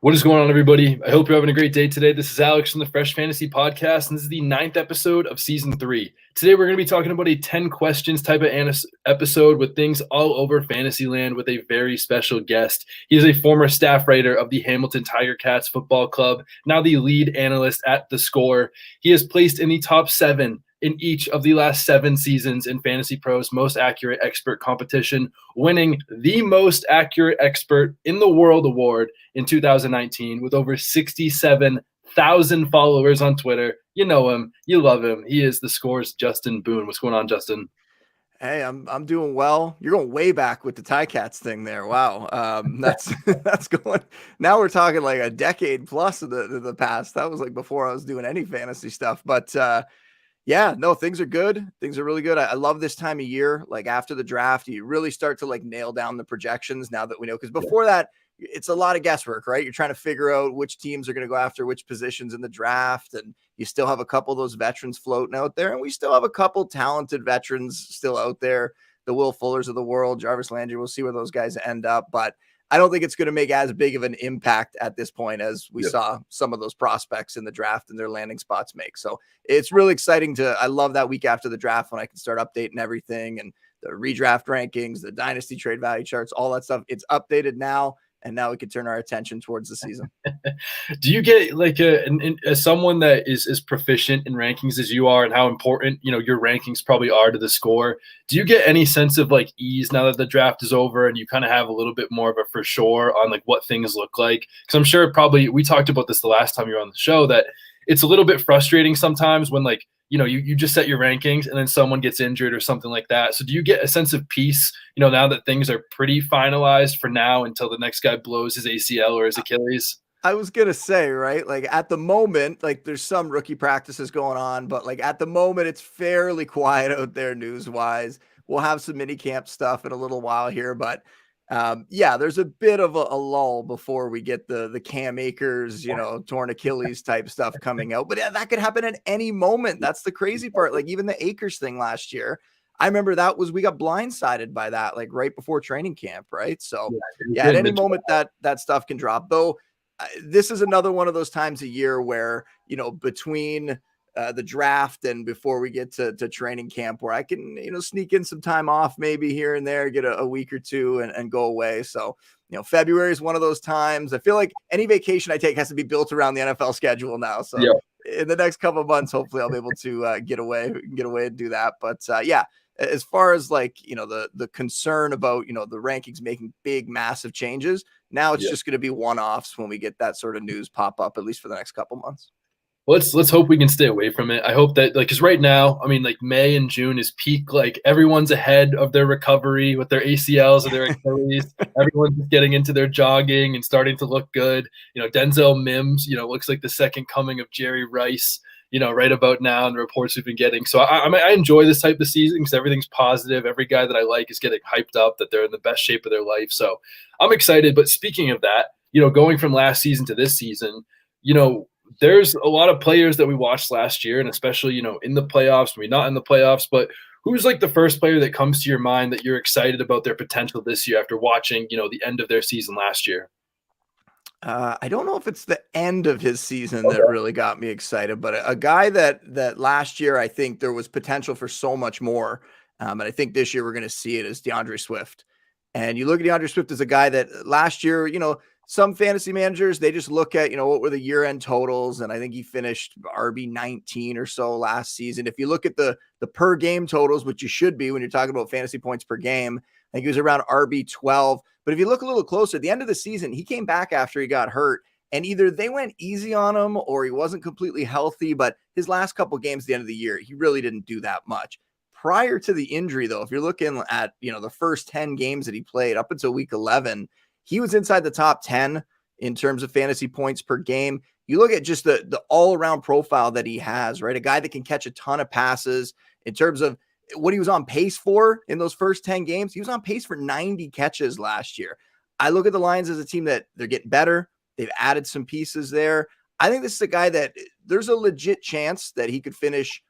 What is going on, everybody? I hope you're having a great day today. This is Alex from the Fresh Fantasy Podcast, and this is the 9th episode of Season 3. Today, we're going to be talking about a 10 questions type of episode with things all over Fantasyland with a very special guest. He is a former staff writer of the Hamilton Tiger Cats Football Club, now the lead analyst at The Score. He is placed in the top 7 in each of the last 7 seasons in Fantasy Pro's Most Accurate Expert competition, winning the Most Accurate Expert in the World award in 2019 with over 67,000 followers on Twitter. You know him. You love him. He is The Score's Justin Boone. What's going on, Justin? Hey, I'm doing well. You're going way back with the Ticats thing there. Wow. That's going. Now we're talking like a decade plus of the past. That was like before I was doing any fantasy stuff. But yeah, no, things are good. Things are really good. I love this time of year. Like after the draft, you really start to like nail down the projections now that we know. Because before that, it's a lot of guesswork, right? You're trying to figure out which teams are going to go after which positions in the draft. And you still have a couple of those veterans floating out there. And we still have a couple talented veterans still out there. The Will Fullers of the world, Jarvis Landry. We'll see where those guys end up. But I don't think it's going to make as big of an impact at this point as we saw some of those prospects in the draft and their landing spots make. So it's really exciting I love that week after the draft when I can start updating everything and the redraft rankings, the dynasty trade value charts, all that stuff. It's updated now. And now we can turn our attention towards the season. Do you get like as someone that is as proficient in rankings as you are and how important, your rankings probably are to The Score? Do you get any sense of like ease now that the draft is over and you kind of have a little bit more of a for sure on like what things look like? Because I'm sure we talked about this the last time you were on the show, that it's a little bit frustrating sometimes when like, you just set your rankings and then someone gets injured or something like that. So do you get a sense of peace, now that things are pretty finalized for now until the next guy blows his ACL or his Achilles? I was going to say, right? Like at the moment, like there's some rookie practices going on, but like at the moment, it's fairly quiet out there news wise. We'll have some mini camp stuff in a little while here, but yeah, there's a bit of a lull before we get the Cam Akers, torn Achilles type stuff coming out. But yeah, that could happen at any moment. That's the crazy part. Like even the Akers thing last year, I remember we got blindsided by that, like right before training camp, right? So yeah, at any moment that stuff can drop. Though this is another one of those times a year where, between the draft and before we get to training camp where I can, sneak in some time off maybe here and there, get a week or two and go away. So, February is one of those times. I feel like any vacation I take has to be built around the NFL schedule now. So in the next couple of months, hopefully I'll be able to get away and do that. But yeah, as far as like, the concern about, the rankings making big, massive changes, now it's just going to be one-offs when we get that sort of news pop up, at least for the next couple months. Let's hope we can stay away from it. I hope that because right now, I mean, like May and June is peak. Like everyone's ahead of their recovery with their ACLs or their Achilles. Everyone's getting into their jogging and starting to look good. Denzel Mims, looks like the second coming of Jerry Rice. Right about now and the reports we've been getting. So I enjoy this type of season because everything's positive. Every guy that I like is getting hyped up that they're in the best shape of their life. So I'm excited. But speaking of that, going from last season to this season, there's a lot of players that we watched last year, and especially, in the playoffs, maybe not in the playoffs, but who's like the first player that comes to your mind that you're excited about their potential this year after watching, the end of their season last year? I don't know if it's the end of his season that really got me excited, but a guy that last year, I think there was potential for so much more. And I think this year we're going to see it is DeAndre Swift. And you look at DeAndre Swift as a guy that last year, some fantasy managers, they just look at, what were the year-end totals. And I think he finished RB 19 or so last season. If you look at the per game totals, which you should be when you're talking about fantasy points per game, I think he was around RB 12. But if you look a little closer, at the end of the season, he came back after he got hurt. And either they went easy on him or he wasn't completely healthy. But his last couple of games at the end of the year, he really didn't do that much. Prior to the injury, though, if you're looking at, the first 10 games that he played up until week 11, he was inside the top 10 in terms of fantasy points per game. You look at just the all-around profile that he has, right? A guy that can catch a ton of passes in terms of what he was on pace for in those first 10 games. He was on pace for 90 catches last year. I look at the Lions as a team that they're getting better. They've added some pieces there. I think this is a guy that there's a legit chance that he could finish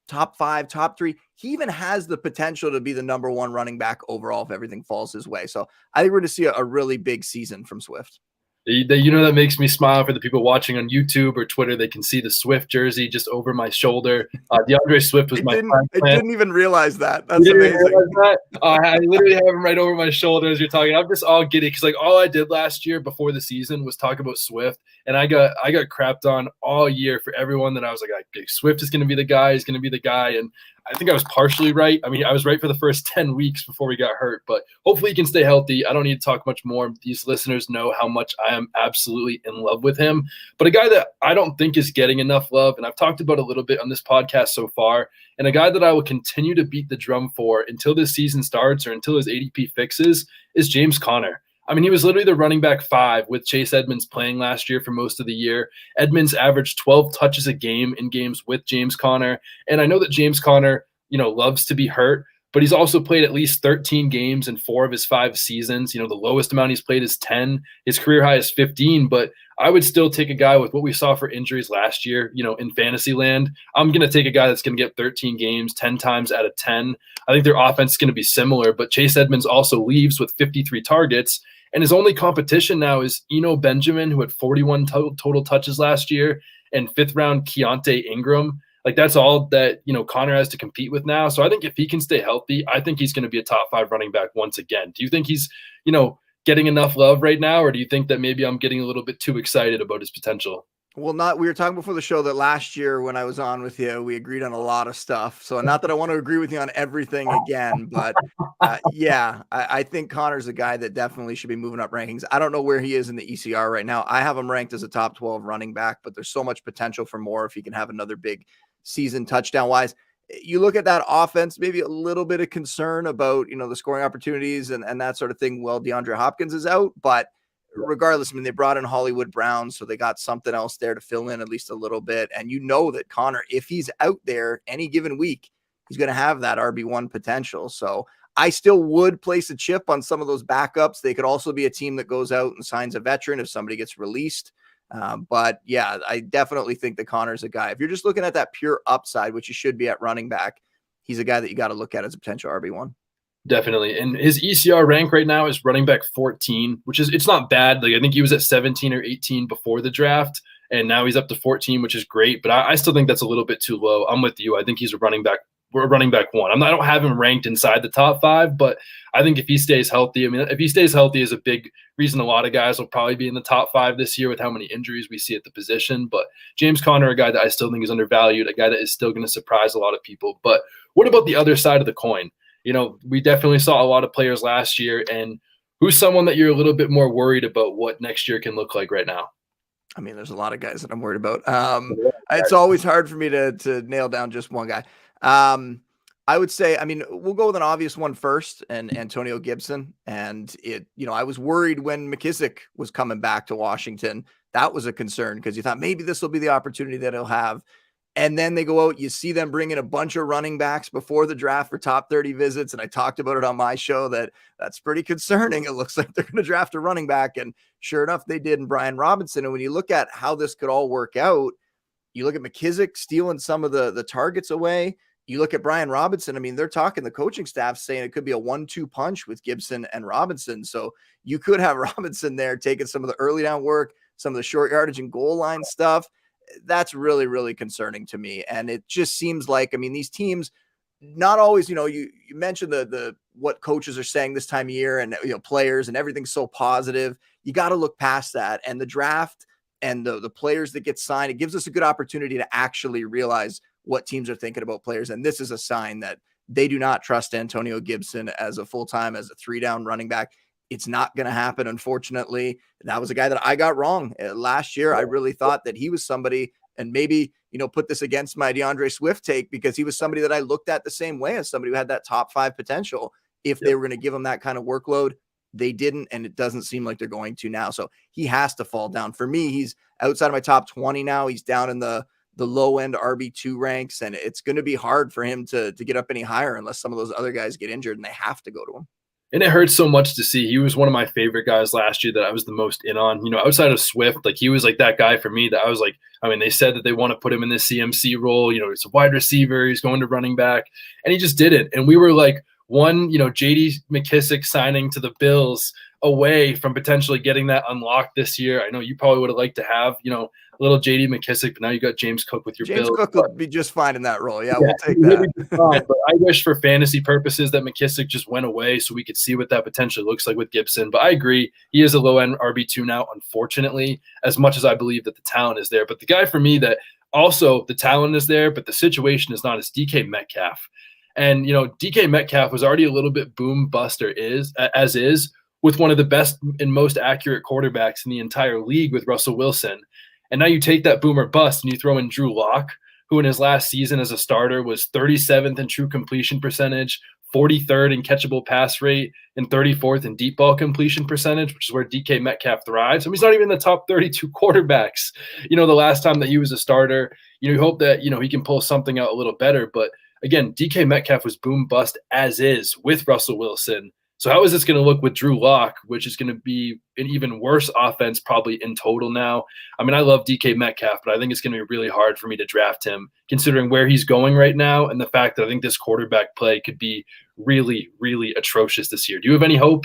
top 5, top 3. He even has the potential to be the number 1 running back overall if everything falls his way. So I think we're going to see a really big season from Swift. That makes me smile. For the people watching on YouTube or Twitter, they can see the Swift jersey just over my shoulder. DeAndre Swift was my prime I plan. didn't even realize that. That's You didn't amazing. realize that? I literally have him right over my shoulder as you're talking. I'm just all giddy because like all I did last year before the season was talk about Swift, and I got crapped on all year for everyone that I was like Swift is going to be the guy. He's going to be the guy, and I think I was partially right. I mean, I was right for the first 10 weeks before we got hurt, but hopefully he can stay healthy. I don't need to talk much more. These listeners know how much I am absolutely in love with him. But a guy that I don't think is getting enough love, and I've talked about a little bit on this podcast so far, and a guy that I will continue to beat the drum for until this season starts or until his ADP fixes, is James Conner. I mean, he was literally the running back 5 with Chase Edmonds playing last year for most of the year. Edmonds averaged 12 touches a game in games with James Conner. And I know that James Conner, loves to be hurt, but he's also played at least 13 games in 4 of his 5 seasons. The lowest amount he's played is 10. His career high is 15, but I would still take a guy with what we saw for injuries last year, in fantasy land. I'm going to take a guy that's going to get 13 games 10 times out of 10. I think their offense is going to be similar, but Chase Edmonds also leaves with 53 targets. And his only competition now is Eno Benjamin, who had 41 total touches last year, and 5th-round Keontae Ingram. Like, that's all that, Conner has to compete with now. So I think if he can stay healthy, I think he's going to be a top 5 running back once again. Do you think he's, getting enough love right now, or do you think that maybe I'm getting a little bit too excited about his potential? Well, we were talking before the show that last year when I was on with you, we agreed on a lot of stuff. So not that I want to agree with you on everything again, but I think Connor's a guy that definitely should be moving up rankings. I don't know where he is in the ECR right now. I have him ranked as a top 12 running back, but there's so much potential for more if he can have another big season touchdown wise. You look at that offense, maybe a little bit of concern about, the scoring opportunities and that sort of thing. Well, DeAndre Hopkins is out, but regardless, I mean, they brought in Hollywood Brown, so they got something else there to fill in at least a little bit. And that Conner, if he's out there any given week, he's going to have that RB1 potential. So I still would place a chip on some of those backups. They could also be a team that goes out and signs a veteran if somebody gets released. But yeah, I definitely think that Connor's a guy. If you're just looking at that pure upside, which you should be at running back, he's a guy that you got to look at as a potential RB1. Definitely. And his ECR rank right now is running back 14, which is, it's not bad. Like, I think he was at 17 or 18 before the draft, and now he's up to 14, which is great. But I still think that's a little bit too low. I'm with you. I think he's a running back 1. I don't have him ranked inside the top 5, but I think if he stays healthy, if he stays healthy is a big reason a lot of guys will probably be in the top 5 this year with how many injuries we see at the position. But James Conner, a guy that I still think is undervalued, a guy that is still going to surprise a lot of people. But what about the other side of the coin? We definitely saw a lot of players last year, and who's someone that you're a little bit more worried about what next year can look like right now? I mean, there's a lot of guys that I'm worried about. It's always hard for me to nail down just one guy. I would say, we'll go with an obvious one first, and Antonio Gibson. And I was worried when McKissick was coming back to Washington. That was a concern because you thought maybe this will be the opportunity that he'll have. And then they go out, you see them bring in a bunch of running backs before the draft for top 30 visits. And I talked about it on my show that's pretty concerning. It looks like they're going to draft a running back. And sure enough, they did in Brian Robinson. And when you look at how this could all work out, you look at McKissick stealing some of the targets away. You look at Brian Robinson. They're talking, the coaching staff saying it could be a 1-2 punch with Gibson and Robinson. So you could have Robinson there taking some of the early down work, some of the short yardage and goal line stuff. That's really, really concerning to me. And it just seems like, these teams not always, you mentioned the what coaches are saying this time of year and, players and everything's so positive. You got to look past that. And the draft and the players that get signed, it gives us a good opportunity to actually realize what teams are thinking about players. And this is a sign that they do not trust Antonio Gibson as a full-time, as a 3-down running back. It's not going to happen, unfortunately. That was a guy that I got wrong last year. I really thought that he was somebody, and maybe, put this against my DeAndre Swift take, because he was somebody that I looked at the same way as somebody who had that top 5 potential. If they were going to give him that kind of workload, they didn't, and it doesn't seem like they're going to now. So he has to fall down. For me, he's outside of my top 20 now. He's down in the low end RB2 ranks, and it's going to be hard for him to get up any higher unless some of those other guys get injured and they have to go to him. And it hurts so much to see. He was one of my favorite guys last year that I was the most in on. Outside of Swift, like, he was like that guy for me that I was like, they said that they want to put him in this CMC role. He's a wide receiver. He's going to running back. And he just did it. And we were like, JD McKissick signing to the Bills away from potentially getting that unlocked this year. I know you probably would have liked to have, a little JD McKissic, but now you got James Cook with your James Bills. Cook would be just fine in that role. Yeah, Yeah, we'll take he would that. be fine, but I wish for fantasy purposes that McKissic just went away so we could see what that potentially looks like with Gibson. But I agree, he is a low-end RB2 now, unfortunately, as much as I believe that the talent is there. But the guy for me that also the talent is there, but the situation is not, is DK Metcalf. And, DK Metcalf was already a little bit boom buster as is with one of the best and most accurate quarterbacks in the entire league with Russell Wilson. And now you take that boomer bust and you throw in Drew Lock, who in his last season as a starter was 37th in true completion percentage, 43rd in catchable pass rate, and 34th in deep ball completion percentage, which is where DK Metcalf thrives. I mean, he's not even in the top 32 quarterbacks. The last time that he was a starter, you hope that, he can pull something out a little better. But again, DK Metcalf was boom bust as is with Russell Wilson. So how is this going to look with Drew Lock, which is going to be an even worse offense probably in total now? I mean, I love DK Metcalf, but I think it's going to be really hard for me to draft him considering where he's going right now and the fact that I think this quarterback play could be really, really atrocious this year. Do you have any hope?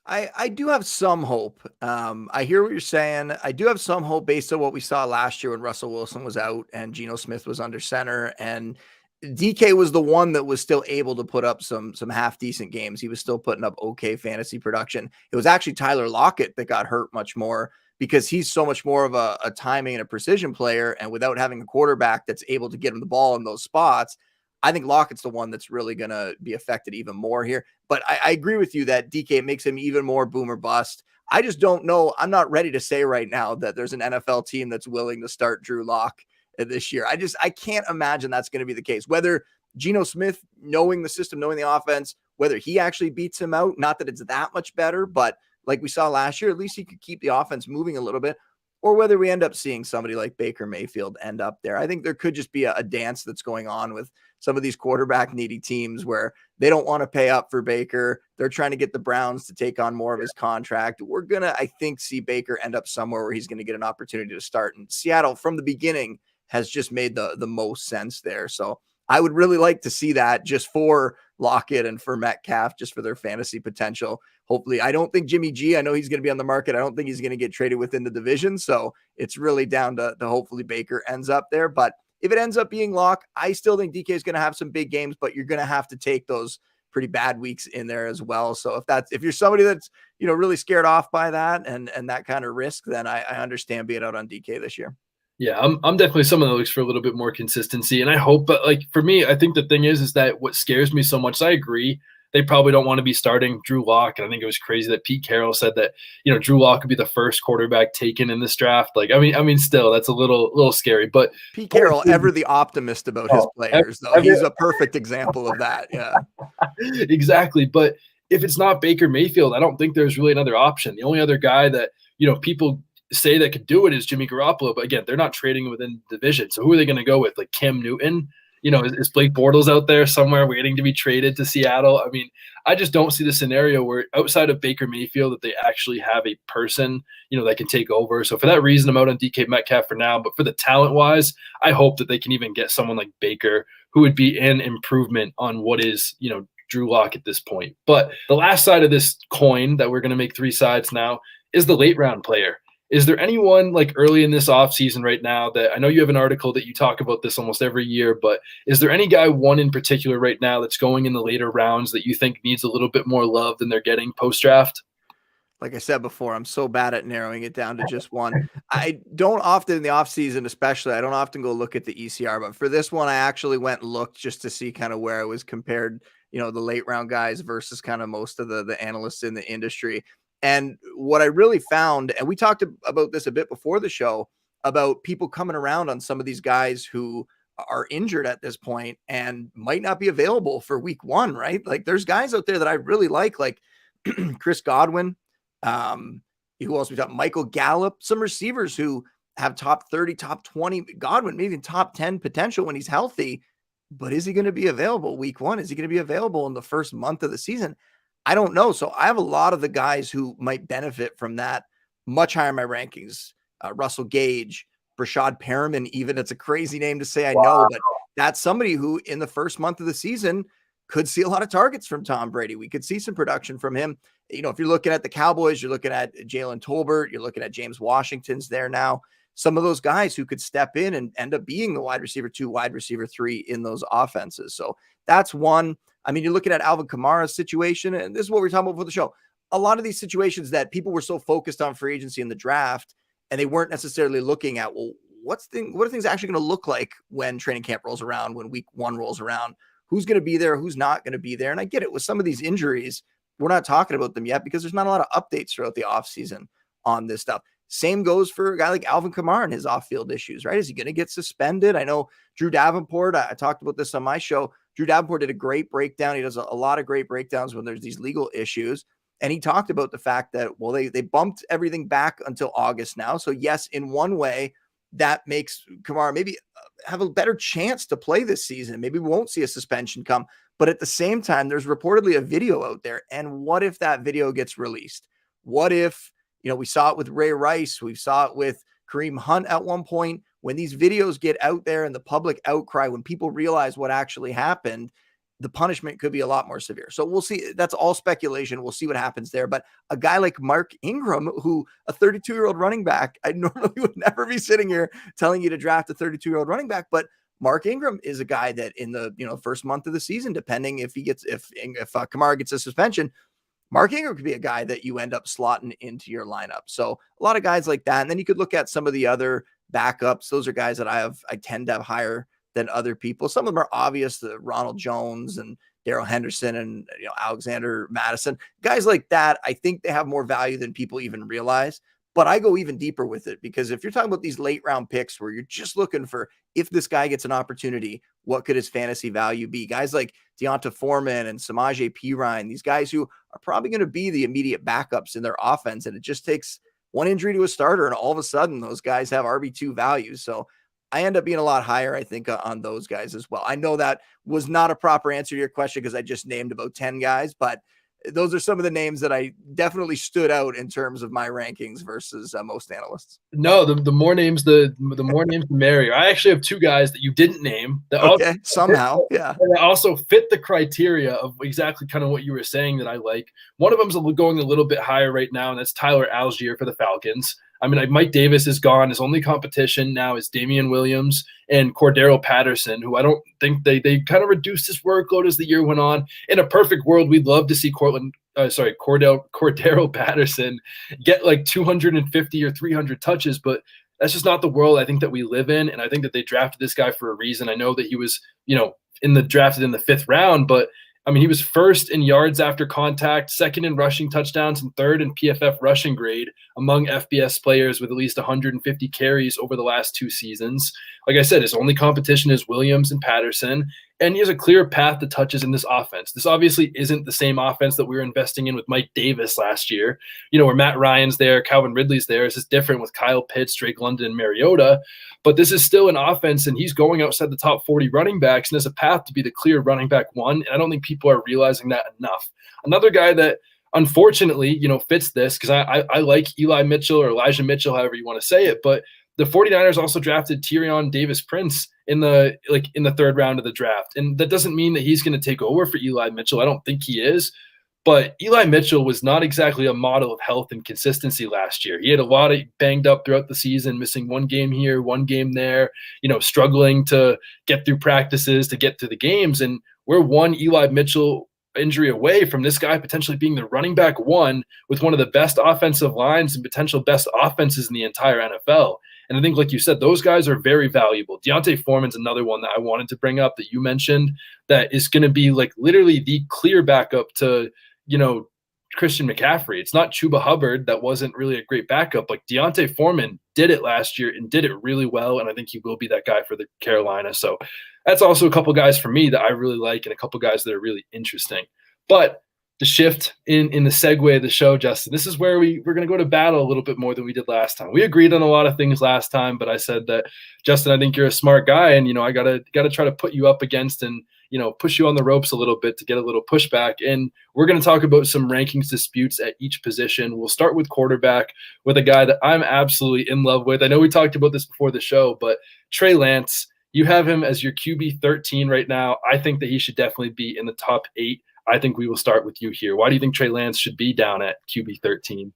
I do have some hope. I hear what you're saying. I do have some hope based on what we saw last year when Russell Wilson was out and Geno Smith was under center, and DK was the one that was still able to put up some half decent games. He was still putting up okay fantasy production. It was actually Tyler Lockett that got hurt much more because he's so much more of a timing and a precision player. And without having a quarterback that's able to get him the ball in those spots, I think Lockett's the one that's really going to be affected even more here. But I agree with you that DK makes him even more boomer bust. I just don't know. I'm not ready to say right now that there's an NFL team that's willing to start Drew Lock this year. I can't imagine that's going to be the case. Whether Geno Smith, knowing the system, knowing the offense, whether he actually beats him out, not that it's that much better, but like we saw last year, at least he could keep the offense moving a little bit, or whether we end up seeing somebody like Baker Mayfield end up there. I think there could just be a dance that's going on with some of these quarterback needy teams where they don't want to pay up for Baker. They're trying to get the Browns to take on more of his contract. We're going to, I think, see Baker end up somewhere where he's going to get an opportunity to start. And Seattle from the beginning has just made the most sense there. So I would really like to see that just for Lockett and for Metcalf, just for their fantasy potential. Hopefully, I don't think Jimmy G, I know he's going to be on the market. I don't think he's going to get traded within the division. So it's really down to hopefully Baker ends up there. But if it ends up being Lock, I still think DK is going to have some big games, but you're going to have to take those pretty bad weeks in there as well. So if you're somebody that's, really scared off by that and that kind of risk, then I understand being out on DK this year. Yeah, I'm definitely someone that looks for a little bit more consistency, and I hope. But like for me, I think the thing is that what scares me so much. I agree they probably don't want to be starting Drew Lock, and I think it was crazy that Pete Carroll said that Drew Lock could be the first quarterback taken in this draft. Like I mean, still that's a little scary. But Pete Carroll, ever the optimist about his players, though he's a perfect example of that. Yeah, exactly. But if it's not Baker Mayfield, I don't think there's really another option. The only other guy that people say that could do it is Jimmy Garoppolo, but again, they're not trading within the division. So who are they going to go with? Like Cam Newton? Is Blake Bortles out there somewhere waiting to be traded to Seattle? I mean, I just don't see the scenario where outside of Baker Mayfield that they actually have a person, that can take over. So for that reason, I'm out on DK Metcalf for now. But for the talent wise, I hope that they can even get someone like Baker who would be an improvement on what is, Drew Lock at this point. But the last side of this coin that we're going to make three sides now is the late round player. Is there anyone like early in this offseason right now that I know you have an article that you talk about this almost every year, but is there any guy, one in particular right now that's going in the later rounds that you think needs a little bit more love than they're getting post-draft? Like I said before, I'm so bad at narrowing it down to just one. I don't often in the offseason, especially, I don't often go look at the ECR, but for this one, I actually went and looked just to see kind of where I was compared, the late round guys versus kind of most of the analysts in the industry. And what I really found, and we talked about this a bit before the show, about people coming around on some of these guys who are injured at this point and might not be available for week one, right? Like there's guys out there that I really like Chris Godwin. Who else we talked? Michael Gallup, some receivers who have top 30, top 20, Godwin, maybe even top 10 potential when he's healthy. But is he going to be available week one? Is he going to be available in the first month of the season? I don't know. So I have a lot of the guys who might benefit from that much higher in my rankings. Russell Gage, Brashad Perriman, even. It's a crazy name to say, I know, but that's somebody who in the first month of the season could see a lot of targets from Tom Brady. We could see some production from him. You know, if you're looking at the Cowboys, you're looking at Jalen Tolbert, you're looking at James Washington's there now. Some of those guys who could step in and end up being the wide receiver 2, wide receiver 3 in those offenses. So that's one. I mean, you're looking at Alvin Kamara's situation, and this is what we're talking about for the show. A lot of these situations that people were so focused on free agency in the draft, and they weren't necessarily looking at, well, what are things actually going to look like when training camp rolls around, when week 1 rolls around? Who's going to be there? Who's not going to be there? And I get it with some of these injuries. We're not talking about them yet because there's not a lot of updates throughout the offseason on this stuff. Same goes for a guy like Alvin Kamara and his off-field issues, right? Is he going to get suspended? I know Drew Davenport, I talked about this on my show. Drew Davenport did a great breakdown. He does a lot of great breakdowns when there's these legal issues. And he talked about the fact that, well, they bumped everything back until August now. So yes, in one way, that makes Kamara maybe have a better chance to play this season. Maybe we won't see a suspension come. But at the same time, there's reportedly a video out there. And what if that video gets released? What if, you know, we saw it with Ray Rice. We saw it with Kareem Hunt at one point. When these videos get out there and the public outcry, when people realize what actually happened, the punishment could be a lot more severe. So we'll see. That's all speculation. We'll see what happens there. But a guy like Mark Ingram, who a 32-year-old running back, I normally would never be sitting here telling you to draft a 32-year-old running back, but Mark Ingram is a guy that in the first month of the season, depending if Kamara gets a suspension, Mark Ingram could be a guy that you end up slotting into your lineup. So a lot of guys like that. And then you could look at some of the other backups. Those are guys that I tend to have higher than other people. Some of them are obvious, the Ronald Jones and Darrell Henderson and Alexander Madison. Guys like that, I think they have more value than people even realize. But I go even deeper with it because if you're talking about these late round picks where you're just looking for, if this guy gets an opportunity, what could his fantasy value be? Guys like Deonta Foreman and Samaje Perine, these guys who are probably going to be the immediate backups in their offense. And it just takes one injury to a starter and all of a sudden those guys have RB2 value. So I end up being a lot higher, I think, on those guys as well. I know that was not a proper answer to your question because I just named about 10 guys, but those are some of the names that I definitely stood out in terms of my rankings versus most analysts. No, the more names, the more names, the merrier. I actually have 2 guys that you didn't name that also fit the criteria of exactly kind of what you were saying that I like. One of them's going a little bit higher right now, and that's Tyler Algier for the Falcons. I mean, Mike Davis is gone. His only competition now is Damian Williams and Cordero Patterson, who I don't think they kind of reduced his workload as the year went on. In a perfect world, we'd love to see Cordero Patterson get like 250 or 300 touches, but that's just not the world I think that we live in. And I think that they drafted this guy for a reason. I know that he was, drafted in the 5th round, but I mean, he was 1st in yards after contact, 2nd in rushing touchdowns, and 3rd in PFF rushing grade among FBS players with at least 150 carries over the last 2 seasons. Like I said, his only competition is Williams and Patterson, and he has a clear path to touches in this offense. This obviously isn't the same offense that we were investing in with Mike Davis last year, where Matt Ryan's there, Calvin Ridley's there. This is different with Kyle Pitts, Drake London, and Mariota. But this is still an offense, and he's going outside the top 40 running backs, and there's a path to be the clear running back 1, and I don't think people are realizing that enough. Another guy that unfortunately, fits this, because I like Eli Mitchell or Elijah Mitchell, however you want to say it, but the 49ers also drafted Tyrion Davis-Prince in the 3rd round of the draft, and that doesn't mean that he's going to take over for Eli Mitchell. I don't think he is. But Eli Mitchell was not exactly a model of health and consistency last year. He had a lot of banged up throughout the season, missing 1 game here, 1 game there, struggling to get through practices, to get to the games. And we're 1 Eli Mitchell injury away from this guy potentially being the running back 1 with one of the best offensive lines and potential best offenses in the entire NFL. And I think, like you said, those guys are very valuable. Deonta Foreman's another one that I wanted to bring up that you mentioned that is going to be like literally the clear backup to Christian McCaffrey. It's not Chuba Hubbard that wasn't really a great backup. Like Deonta Foreman did it last year and did it really well, and I think he will be that guy for the Carolina. So that's also a couple guys for me that I really like and a couple guys that are really interesting. But the shift in the segue of the show, Justin, this is where we're going to go to battle a little bit more than we did last time. We agreed on a lot of things last time, but I said that, Justin, I think you're a smart guy, and I gotta try to put you up against and push you on the ropes a little bit to get a little pushback. And we're going to talk about some rankings disputes at each position. We'll start with quarterback with a guy that I'm absolutely in love with. I know we talked about this before the show, but Trey Lance, You have him as your QB 13 right now. I think that he should definitely be in the top 8. I think we will start with you here. Why do you think Trey Lance should be down at QB 13?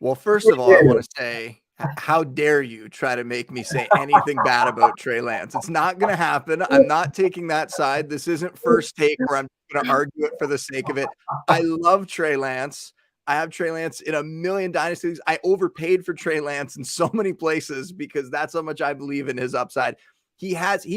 Well, first of all, I want to say, how dare you try to make me say anything bad about Trey Lance? It's not going to happen. I'm not taking that side. This isn't First Take where I'm going to argue it for the sake of it. I love Trey Lance. I have Trey Lance in a million dynasties. I overpaid for Trey Lance in so many places because that's how much I believe in his upside. He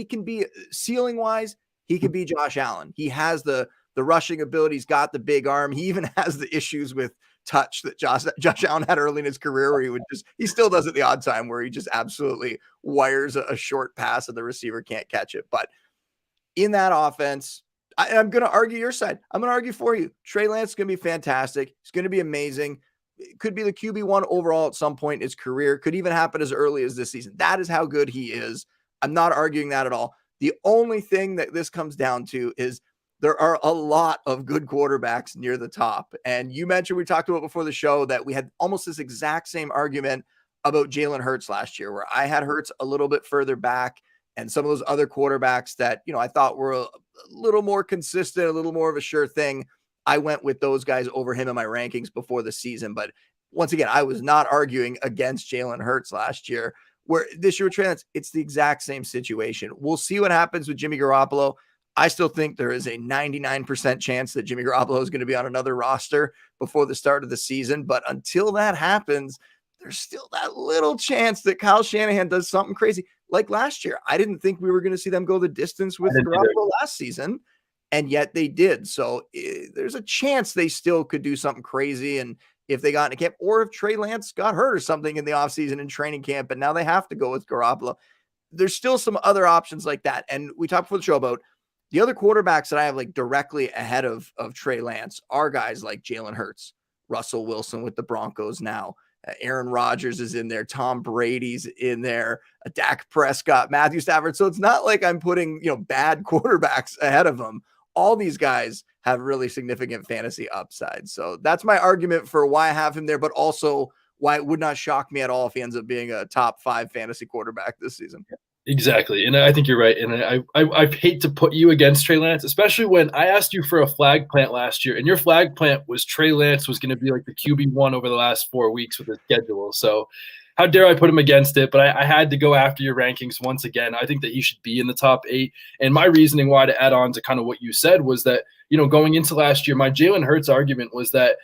can be ceiling wise. He can be Josh Allen. He has the rushing ability. He's got the big arm. He even has the issues with touch that Josh Allen had early in his career where he still does it the odd time where he just absolutely wires a short pass and the receiver can't catch it. But in that offense, I'm going to argue your side. I'm going to argue for you. Trey Lance is going to be fantastic. It's going to be amazing. It could be the QB1 overall at some point in his career. Could even happen as early as this season. That is how good he is. I'm not arguing that at all. The only thing that this comes down to is there are a lot of good quarterbacks near the top. And you mentioned, we talked about before the show that we had almost this exact same argument about Jalen Hurts last year, where I had Hurts a little bit further back and some of those other quarterbacks that, I thought were a little more consistent, a little more of a sure thing. I went with those guys over him in my rankings before the season. But once again, I was not arguing against Jalen Hurts last year, where this year with Trey Lance, it's the exact same situation. We'll see what happens with Jimmy Garoppolo. I still think there is a 99% chance that Jimmy Garoppolo is going to be on another roster before the start of the season. But until that happens, there's still that little chance that Kyle Shanahan does something crazy. Like last year, I didn't think we were going to see them go the distance with Garoppolo last season, and yet they did. So there's a chance they still could do something crazy. And if they got into camp, or if Trey Lance got hurt or something in the offseason in training camp, and now they have to go with Garoppolo, there's still some other options like that. And we talked before the show about the other quarterbacks that I have like directly ahead of Trey Lance are guys like Jalen Hurts, Russell Wilson with the Broncos now. Aaron Rodgers is in there. Tom Brady's in there. Dak Prescott, Matthew Stafford. So it's not like I'm putting, bad quarterbacks ahead of them. All these guys have really significant fantasy upside. So that's my argument for why I have him there, but also why it would not shock me at all if he ends up being a top 5 fantasy quarterback this season. Exactly. And I think you're right. And I hate to put you against Trey Lance, especially when I asked you for a flag plant last year, and your flag plant was Trey Lance was going to be like the QB1 over the last 4 weeks with his schedule. So how dare I put him against it? But I had to go after your rankings once again. I think that he should be in the top 8. And my reasoning why to add on to kind of what you said was that, going into last year, my Jalen Hurts argument was that,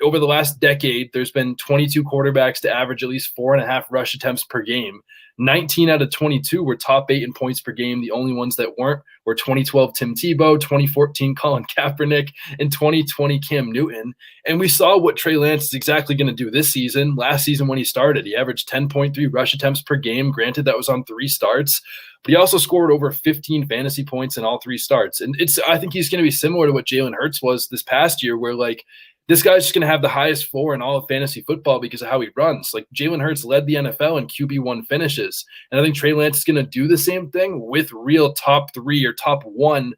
over the last decade, there's been 22 quarterbacks to average at least 4.5 rush attempts per game. 19 out of 22 were top 8 in points per game. The only ones that weren't were 2012 Tim Tebow, 2014 Colin Kaepernick, and 2020 Cam Newton. And we saw what Trey Lance is exactly going to do this season. Last season when he started, he averaged 10.3 rush attempts per game. Granted, that was on 3 starts, but he also scored over 15 fantasy points in all 3 starts. And I think he's going to be similar to what Jalen Hurts was this past year, where this guy's just going to have the highest floor in all of fantasy football because of how he runs. Like Jalen Hurts led the NFL in QB1 finishes. And I think Trey Lance is going to do the same thing with real top 3 or top 1,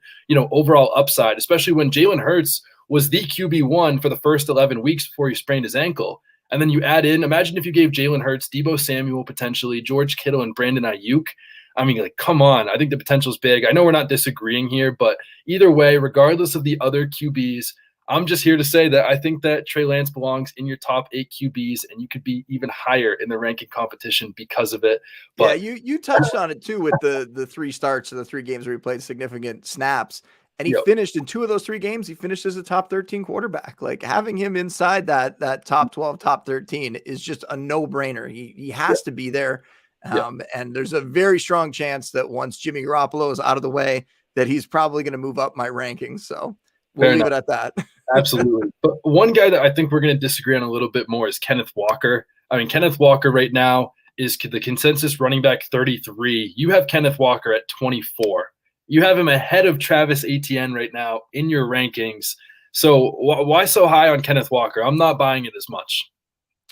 overall upside, especially when Jalen Hurts was the QB1 for the first 11 weeks before he sprained his ankle. And then you add in, imagine if you gave Jalen Hurts, Deebo Samuel, potentially George Kittle and Brandon Ayuk. I mean, come on. I think the potential is big. I know we're not disagreeing here, but either way, regardless of the other QBs, I'm just here to say that I think that Trey Lance belongs in your top 8 QBs, and you could be even higher in the ranking competition because of it. But yeah, you touched on it too with the 3 starts of the 3 games where he played significant snaps, and he finished in 2 of those 3 games. He finished as a top 13 quarterback. Like having him inside that top 12, top 13 is just a no brainer. He has to be there. And there's a very strong chance that once Jimmy Garoppolo is out of the way, that he's probably going to move up my rankings. So we'll leave it at that. Absolutely. But one guy that I think we're going to disagree on a little bit more is Kenneth Walker. I mean, Kenneth Walker right now is the consensus running back 33. You have Kenneth Walker at 24. You have him ahead of Travis Etienne right now in your rankings. So why so high on Kenneth Walker? I'm not buying it as much.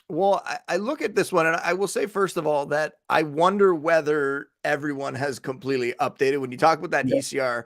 Well, I look at this one, and I will say, first of all, that I wonder whether everyone has completely updated. When you talk about that ECR,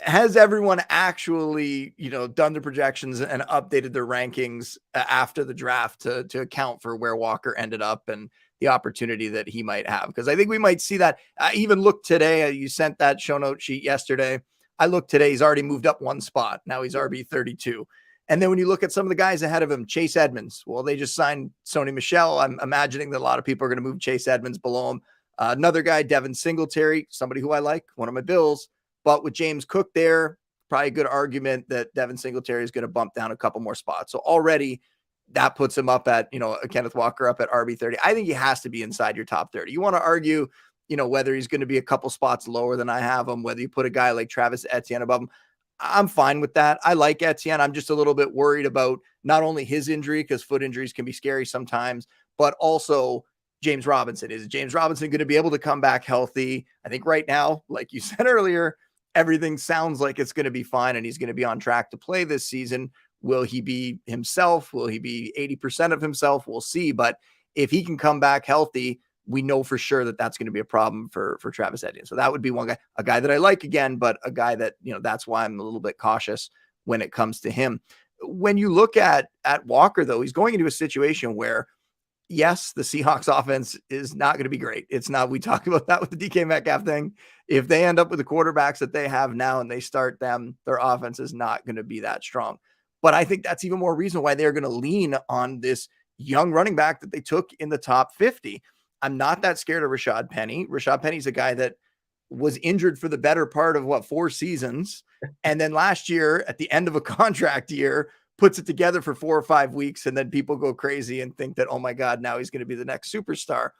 has everyone actually, done the projections and updated their rankings after the draft to account for where Walker ended up and the opportunity that he might have. Because I think we might see that. I even looked today. You sent that show note sheet yesterday. I looked today. He's already moved up one spot. Now he's RB 32. And then when you look at some of the guys ahead of him, Chase Edmonds, well, they just signed Sony Michel. I'm imagining that a lot of people are going to move Chase Edmonds below him. Another guy, Devin Singletary, somebody who I like, one of my Bills. But with James Cook there, probably a good argument that Devin Singletary is going to bump down a couple more spots. So already that puts him up at, Kenneth Walker up at RB 30. I think he has to be inside your top 30. You want to argue, whether he's going to be a couple spots lower than I have him, whether you put a guy like Travis Etienne above him. I'm fine with that. I like Etienne. I'm just a little bit worried about not only his injury, because foot injuries can be scary sometimes, but also James Robinson. Is James Robinson going to be able to come back healthy? I think right now, like you said earlier, everything sounds like it's going to be fine and he's going to be on track to play this season. Will he be himself? Will he be 80% of himself? We'll see. But if he can come back healthy, we know for sure that that's going to be a problem for Travis Etienne. So that would be one guy, a guy that I like again, but a guy that, that's why I'm a little bit cautious when it comes to him. When you look at Walker, though, he's going into a situation where, yes, the Seahawks offense is not going to be great. It's not, we talked about that with the DK Metcalf thing. If they end up with the quarterbacks that they have now and they start them, their offense is not going to be that strong. But I think that's even more reason why they're going to lean on this young running back that they took in the top 50. I'm not that scared of Rashad Penny. Rashad Penny's a guy that was injured for the better part of 4 seasons. And then last year at the end of a contract year, puts it together for 4 or 5 weeks. And then people go crazy and think that, oh my God, now he's going to be the next superstar.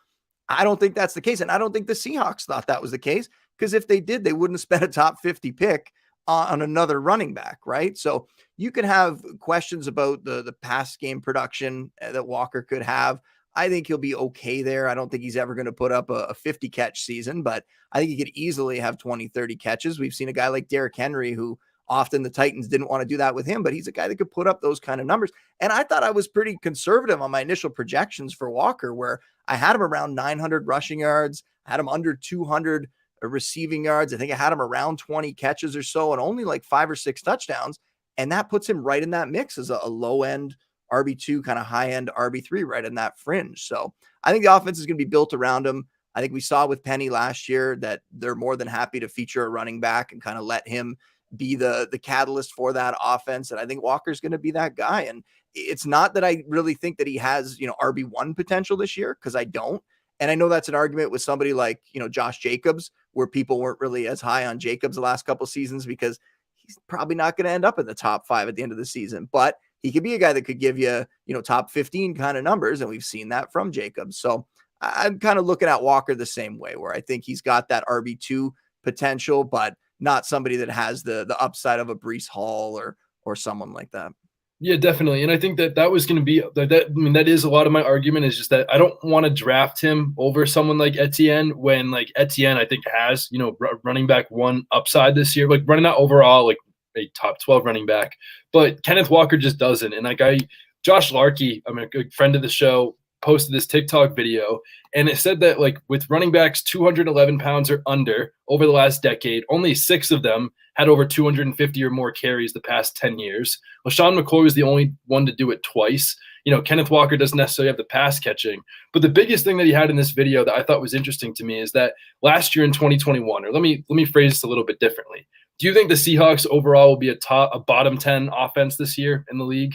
I don't think that's the case. And I don't think the Seahawks thought that was the case, because if they did, they wouldn't have spent a top 50 pick on another running back, right? So you can have questions about the pass game production that Walker could have. I think he'll be okay there. I don't think he's ever going to put up a 50 catch season, but I think he could easily have 20, 30 catches. We've seen a guy like Derrick Henry, who often the Titans didn't want to do that with him, but he's a guy that could put up those kind of numbers. And I thought I was pretty conservative on my initial projections for Walker, where I had him around 900 rushing yards. I had him under 200 receiving yards. I think I had him around 20 catches or so, and only like 5 or 6 touchdowns. And that puts him right in that mix as a low end RB2, kind of high end RB3, right in that fringe. So I think the offense is going to be built around him. I think we saw with Penny last year that they're more than happy to feature a running back and kind of let him be the catalyst for that offense. And I think Walker's going to be that guy. And it's not that I really think that he has, RB1 potential this year, because I don't. And I know that's an argument with somebody like, Josh Jacobs, where people weren't really as high on Jacobs the last couple of seasons, because he's probably not going to end up in the top 5 at the end of the season. But he could be a guy that could give you, top 15 kind of numbers. And we've seen that from Jacobs. So I'm kind of looking at Walker the same way, where I think he's got that RB2 potential, but not somebody that has the upside of a Breece Hall or someone like that. Yeah, definitely. And I think that was going to be that is a lot of my argument, is just that I don't want to draft him over someone like Etienne, when like Etienne, I think, has, running back 1 upside this year, like running out overall, like a top 12 running back, but Kenneth Walker just doesn't. And Josh Larkey, I'm a good friend of the show, posted this TikTok video, and it said that like with running backs 211 pounds or under over the last decade, only 6 of them had over 250 or more carries the past 10 years. LaShawn McCoy was the only one to do it twice. Kenneth Walker doesn't necessarily have the pass catching, but the biggest thing that he had in this video that I thought was interesting to me is that last year in 2021, or let me phrase this a little bit differently. Do you think the Seahawks overall will be a bottom 10 offense this year in the league?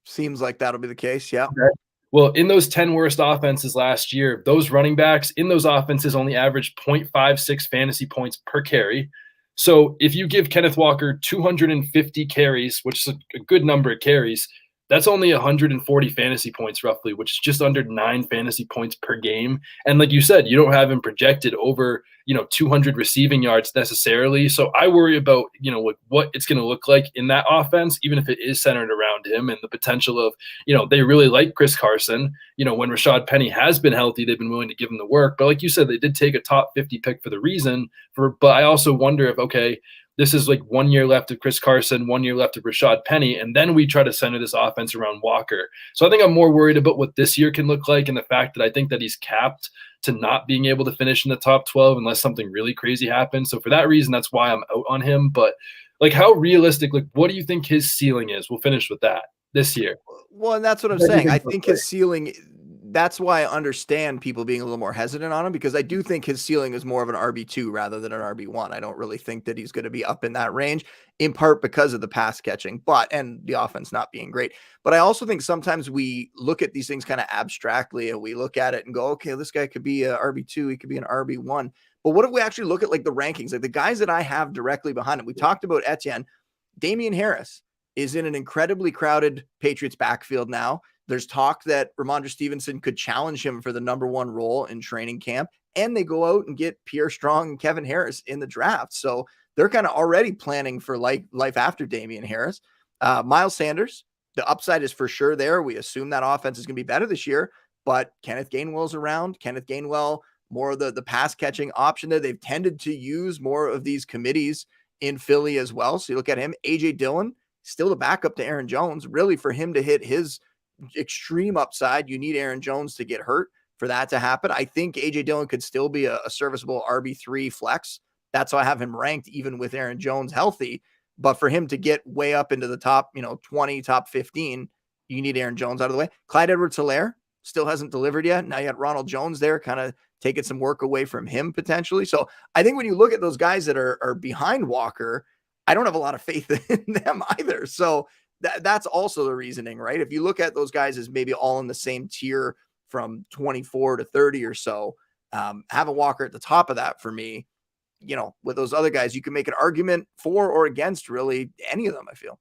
Seems like that'll be the case. Yeah. Okay. Well, in those 10 worst offenses last year, those running backs in those offenses only averaged 0.56 fantasy points per carry. So if you give Kenneth Walker 250 carries, which is a good number of carries, that's only 140 fantasy points roughly, which is just under 9 fantasy points per game. And like you said, you don't have him projected over, 200 receiving yards necessarily. So I worry about, what it's going to look like in that offense, even if it is centered around him, and the potential of, they really like Chris Carson. When Rashad Penny has been healthy, they've been willing to give him the work. But like you said, they did take a top 50 pick for the reason. But I also wonder if, okay, this is like 1 year left of Chris Carson, 1 year left of Rashad Penny, and then we try to center this offense around Walker. So I think I'm more worried about what this year can look like, and the fact that I think that he's capped to not being able to finish in the top 12 unless something really crazy happens. So for that reason, that's why I'm out on him. But like, how realistic, like, what do you think his ceiling is? We'll finish with that this year. Well, and that's what I'm saying. I think his ceiling that's why I understand people being a little more hesitant on him, because I do think his ceiling is more of an RB2 rather than an RB1. I don't really think that he's going to be up in that range, in part because of the pass catching, and the offense not being great. But I also think sometimes we look at these things kind of abstractly, and we look at it and go, okay, this guy could be a RB2, he could be an RB1. But what if we actually look at like the rankings, like the guys that I have directly behind him? We talked about Etienne. Damian Harris is in an incredibly crowded Patriots backfield now. There's talk that Ramondre Stevenson could challenge him for the number 1 role in training camp, and they go out and get Pierre Strong and Kevin Harris in the draft. So they're kind of already planning for life after Damian Harris. Miles Sanders, the upside is for sure there. We assume that offense is going to be better this year, but Kenneth Gainwell's around. Kenneth Gainwell, more of the pass catching option there. They've tended to use more of these committees in Philly as well. So you look at him, AJ Dillon, still the backup to Aaron Jones. Really, for him to hit his extreme upside, you need Aaron Jones to get hurt for that to happen. I think AJ Dillon could still be a serviceable RB3 flex. That's why I have him ranked even with Aaron Jones healthy. But for him to get way up into the top, 20, top 15, you need Aaron Jones out of the way. Clyde Edwards-Helaire still hasn't delivered yet. Now you got Ronald Jones there, kind of taking some work away from him potentially. So I think when you look at those guys that are behind Walker, I don't have a lot of faith in them either. So that's also the reasoning, right? If you look at those guys as maybe all in the same tier from 24 to 30 or so, having Walker at the top of that for me, with those other guys, you can make an argument for or against really any of them, I feel.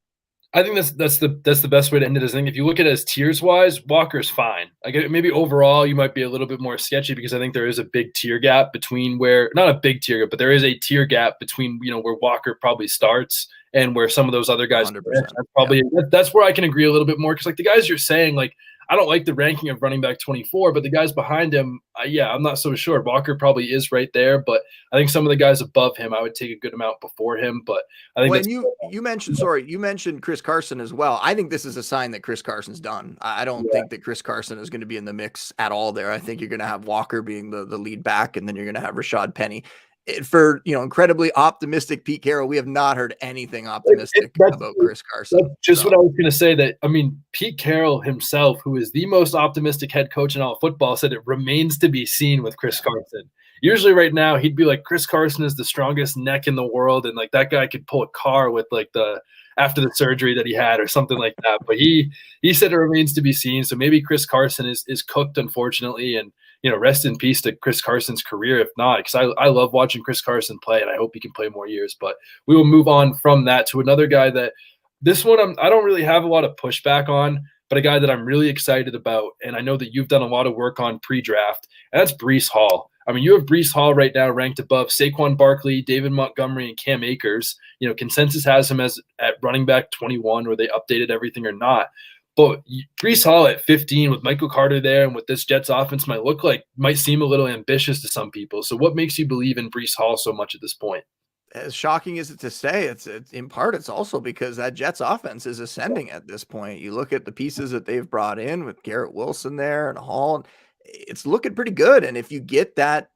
I think that's the best way to end it. I think if you look at it as tiers wise, Walker's fine. Like maybe overall you might be a little bit more sketchy because I think there is a big tier gap between not a big tier gap, but there is a tier gap between where Walker probably starts and where some of those other guys. 100%. That's probably that's where I can agree a little bit more, because like the guys you're saying, like I don't like the ranking of running back 24, but the guys behind him, I'm not so sure. Walker probably is right there, but I think some of the guys above him, I would take a good amount before him. But I think when you mentioned Chris Carson as well. I think this is a sign that Chris Carson's done. I don't think that Chris Carson is going to be in the mix at all there. I think you're going to have Walker being the lead back, and then you're going to have Rashad Penny. For incredibly optimistic Pete Carroll, we have not heard anything optimistic about Chris Carson. That's just what I was going to say. That Pete Carroll himself, who is the most optimistic head coach in all of football, said it remains to be seen with Chris Carson. Usually, right now, he'd be like, Chris Carson is the strongest neck in the world, and like that guy could pull a car with like after the surgery that he had or something like that. But he said it remains to be seen. So maybe Chris Carson is cooked, unfortunately, and rest in peace to Chris Carson's career, if not, because I love watching Chris Carson play, and I hope he can play more years. But we will move on from that to another guy that this one I don't really have a lot of pushback on, but a guy that I'm really excited about, and I know that you've done a lot of work on pre-draft, and that's Breece Hall. You have Breece Hall right now ranked above Saquon Barkley, David Montgomery, and Cam Akers. Consensus has him as at running back 21, where they updated everything or not. But Breece Hall at 15 with Michael Carter there and with this Jets offense might seem a little ambitious to some people. So what makes you believe in Breece Hall so much at this point? As shocking as it to say, it's in part, it's also because that Jets offense is ascending at this point. You look at the pieces that they've brought in with Garrett Wilson there and Hall, it's looking pretty good. And if you get that,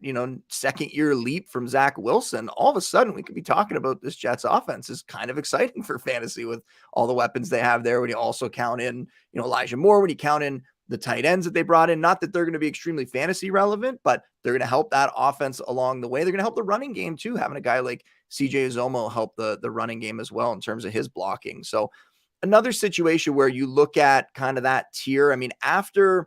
second year leap from Zach Wilson, all of a sudden we could be talking about this Jets offense is kind of exciting for fantasy with all the weapons they have there. When you also count in, Elijah Moore, when you count in the tight ends that they brought in, not that they're going to be extremely fantasy relevant, but they're going to help that offense along the way. They're going to help the running game too. Having a guy like CJ Uzomah help the running game as well in terms of his blocking. So another situation where you look at kind of that tier. After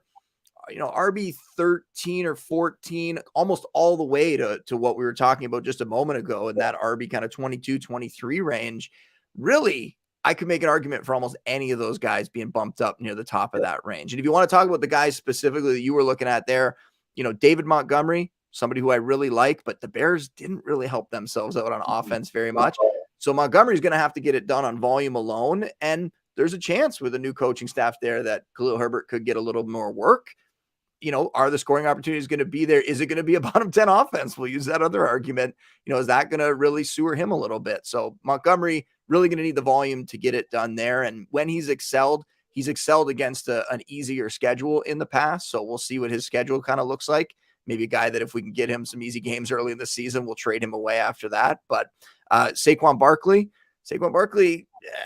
RB 13 or 14, almost all the way to what we were talking about just a moment ago in that RB kind of 22, 23 range, really, I could make an argument for almost any of those guys being bumped up near the top of that range. And if you want to talk about the guys specifically that you were looking at there, David Montgomery, somebody who I really like, but the Bears didn't really help themselves out on offense very much. So Montgomery's going to have to get it done on volume alone. And there's a chance with a new coaching staff there that Khalil Herbert could get a little more work. Are the scoring opportunities going to be there? Is it going to be a bottom 10 offense? We'll use that other argument. Is that going to really sewer him a little bit? So Montgomery really going to need the volume to get it done there. And when he's excelled against an easier schedule in the past. So we'll see what his schedule kind of looks like. Maybe a guy that if we can get him some easy games early in the season, we'll trade him away after that. But Saquon Barkley,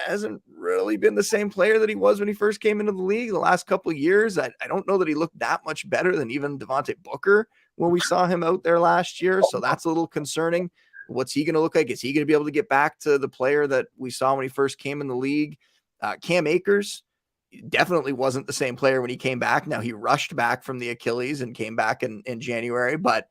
hasn't really been the same player that he was when he first came into the league the last couple of years. I don't know that he looked that much better than even Devontae Booker when we saw him out there last year. So that's a little concerning. What's he going to look like? Is he going to be able to get back to the player that we saw when he first came in the league? Cam Akers definitely wasn't the same player when he came back. Now he rushed back from the Achilles and came back in January, but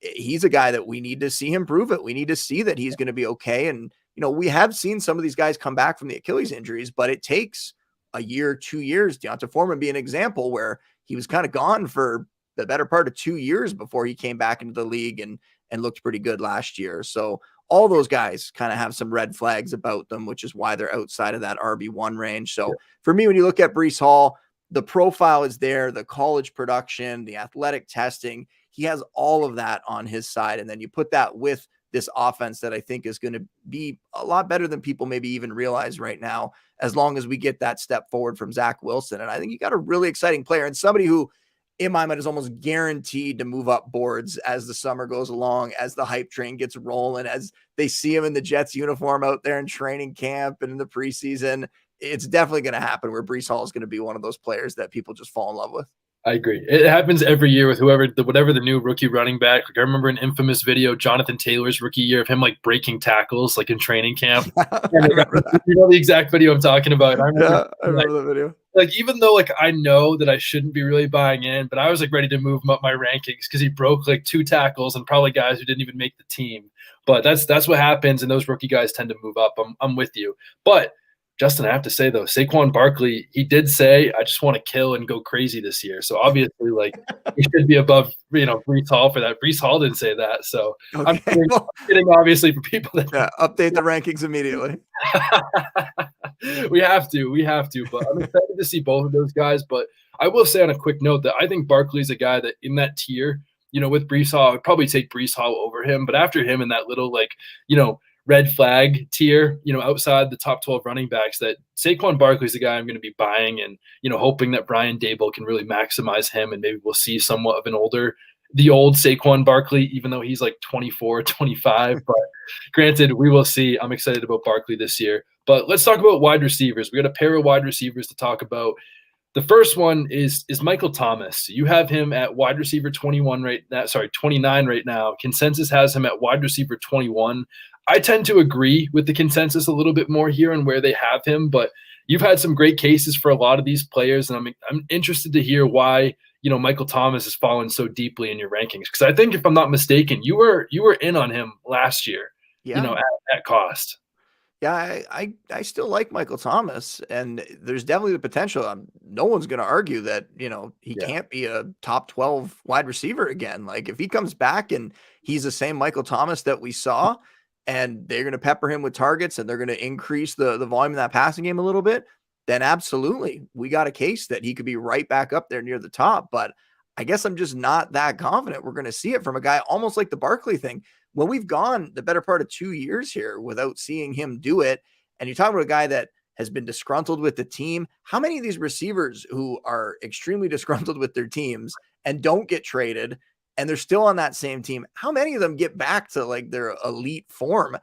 he's a guy that we need to see him prove it. We need to see that he's going to be okay. And, we have seen some of these guys come back from the Achilles injuries, but it takes a year, 2 years. Deonta Foreman being an example where he was kind of gone for the better part of 2 years before he came back into the league and looked pretty good last year. So all those guys kind of have some red flags about them, which is why they're outside of that RB1 range. So for me, when you look at Breece Hall, the profile is there, the college production, the athletic testing, he has all of that on his side. And then you put that with this offense that I think is going to be a lot better than people maybe even realize right now, as long as we get that step forward from Zach Wilson. And I think you got a really exciting player and somebody who, in my mind, is almost guaranteed to move up boards as the summer goes along, as the hype train gets rolling, as they see him in the Jets uniform out there in training camp and in the preseason. It's definitely going to happen where Breece Hall is going to be one of those players that people just fall in love with. I agree. It happens every year with whatever the new rookie running back. Like I remember an infamous video, Jonathan Taylor's rookie year, of him like breaking tackles like in training camp. I remember that. You know the exact video I'm talking about. I remember the video. Like even though like I know that I shouldn't be really buying in, but I was like ready to move him up my rankings because he broke like 2 tackles and probably guys who didn't even make the team. But that's what happens, and those rookie guys tend to move up. I'm with you, but Justin, I have to say, though, Saquon Barkley, he did say, I just want to kill and go crazy this year. So, obviously, like, he should be above, Breece Hall for that. Breece Hall didn't say that. So, okay. I'm kidding, obviously, for people that – update the rankings immediately. We have to. But I'm excited to see both of those guys. But I will say on a quick note that I think Barkley's a guy that in that tier, with Breece Hall, I would probably take Breece Hall over him. But after him in that little, like, red flag tier, outside the top 12 running backs, that Saquon Barkley is the guy I'm going to be buying and, hoping that Brian Daboll can really maximize him. And maybe we'll see somewhat of the old Saquon Barkley, even though he's like 24, 25. But granted, we will see. I'm excited about Barkley this year. But let's talk about wide receivers. We got a pair of wide receivers to talk about. The first one is Michael Thomas. You have him at wide receiver 29 right now. Consensus has him at wide receiver 21. I tend to agree with the consensus a little bit more here on where they have him, but you've had some great cases for a lot of these players, and I'm interested to hear why Michael Thomas has fallen so deeply in your rankings. Because I think, if I'm not mistaken, you were in on him last year, at cost. Yeah, I still like Michael Thomas, and there's definitely the potential. No one's going to argue that, he can't be a top 12 wide receiver again. Like, if he comes back and he's the same Michael Thomas that we saw, and they're going to pepper him with targets and they're going to increase the volume of that passing game a little bit, then absolutely, we got a case that he could be right back up there near the top. But I guess I'm just not that confident we're going to see it from a guy almost like the Barkley thing. When we've gone the better part of 2 years here without seeing him do it, and you're talking about a guy that has been disgruntled with the team, how many of these receivers who are extremely disgruntled with their teams and don't get traded, and they're still on that same team, how many of them get back to like their elite form?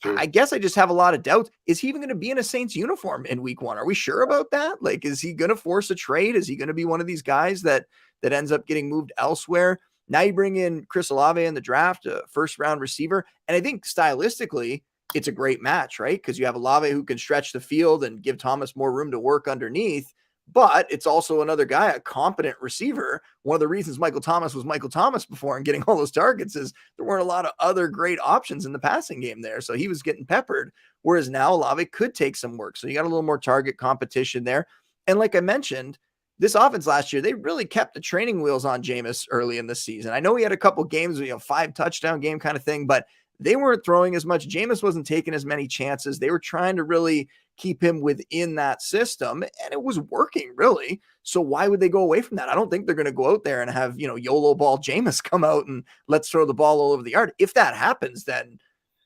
I guess I just have a lot of doubts. Is he even going to be in a Saints uniform in week 1? Are we sure about that? Like, is he going to force a trade? Is he going to be one of these guys that ends up getting moved elsewhere? Now you bring in Chris Olave in the draft, a first-round receiver, and I think stylistically it's a great match, right? Because you have Olave who can stretch the field and give Thomas more room to work underneath, but it's also another guy, a competent receiver. One of the reasons Michael Thomas was Michael Thomas before and getting all those targets is there weren't a lot of other great options in the passing game there, so he was getting peppered, whereas now Olave could take some work. So you got a little more target competition there. And like I mentioned, this offense last year, they really kept the training wheels on Jameis early in the season. I know he had a couple games, 5 touchdown game kind of thing, but they weren't throwing as much. Jameis wasn't taking as many chances. They were trying to really keep him within that system, and it was working, really. So why would they go away from that? I don't think they're going to go out there and have, YOLO ball Jameis come out and let's throw the ball all over the yard. If that happens, then,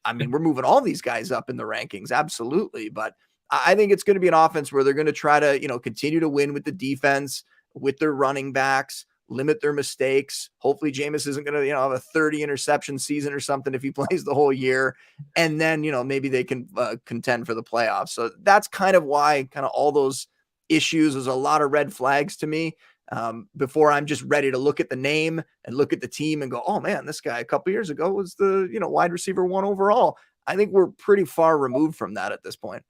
we're moving all these guys up in the rankings. Absolutely. But I think it's going to be an offense where they're going to try to, continue to win with the defense, with their running backs, limit their mistakes. Hopefully Jameis isn't going to, have a 30 interception season or something if he plays the whole year. And then, maybe they can contend for the playoffs. So that's kind of why kind of all those issues, there's a lot of red flags to me. Before I'm just ready to look at the name and look at the team and go, oh man, this guy a couple years ago was the, wide receiver 1 overall. I think we're pretty far removed from that at this point.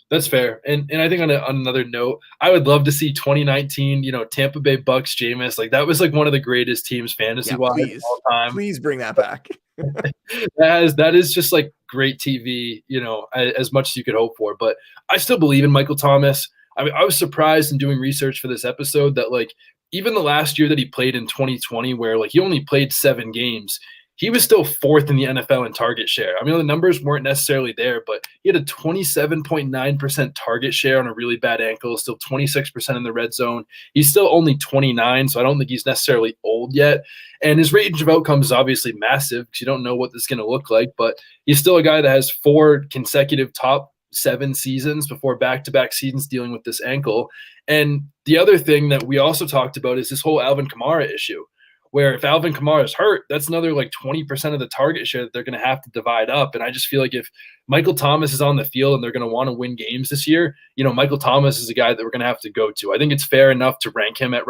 That's fair. And I think on another note, I would love to see 2019, Tampa Bay Bucks Jameis. Like that was like one of the greatest teams fantasy-wise of all time. Please bring that back. that is just like great TV, as much as you could hope for. But I still believe in Michael Thomas. I mean, I was surprised in doing research for this episode that like even the last year that he played in 2020, where like he only played 7 games, he was still 4th in the NFL in target share. I mean, the numbers weren't necessarily there, but he had a 27.9% target share on a really bad ankle, still 26% in the red zone. He's still only 29, so I don't think he's necessarily old yet. And his range of outcomes is obviously massive because you don't know what this is going to look like, but he's still a guy that has 4 consecutive top 7 seasons before back-to-back seasons dealing with this ankle. And the other thing that we also talked about is this whole Alvin Kamara issue, where if Alvin Kamara is hurt, that's another like 20% of the target share that they're going to have to divide up. And I just feel like if Michael Thomas is on the field and they're going to want to win games this year, Michael Thomas is a guy that we're going to have to go to. I think it's fair enough to rank him at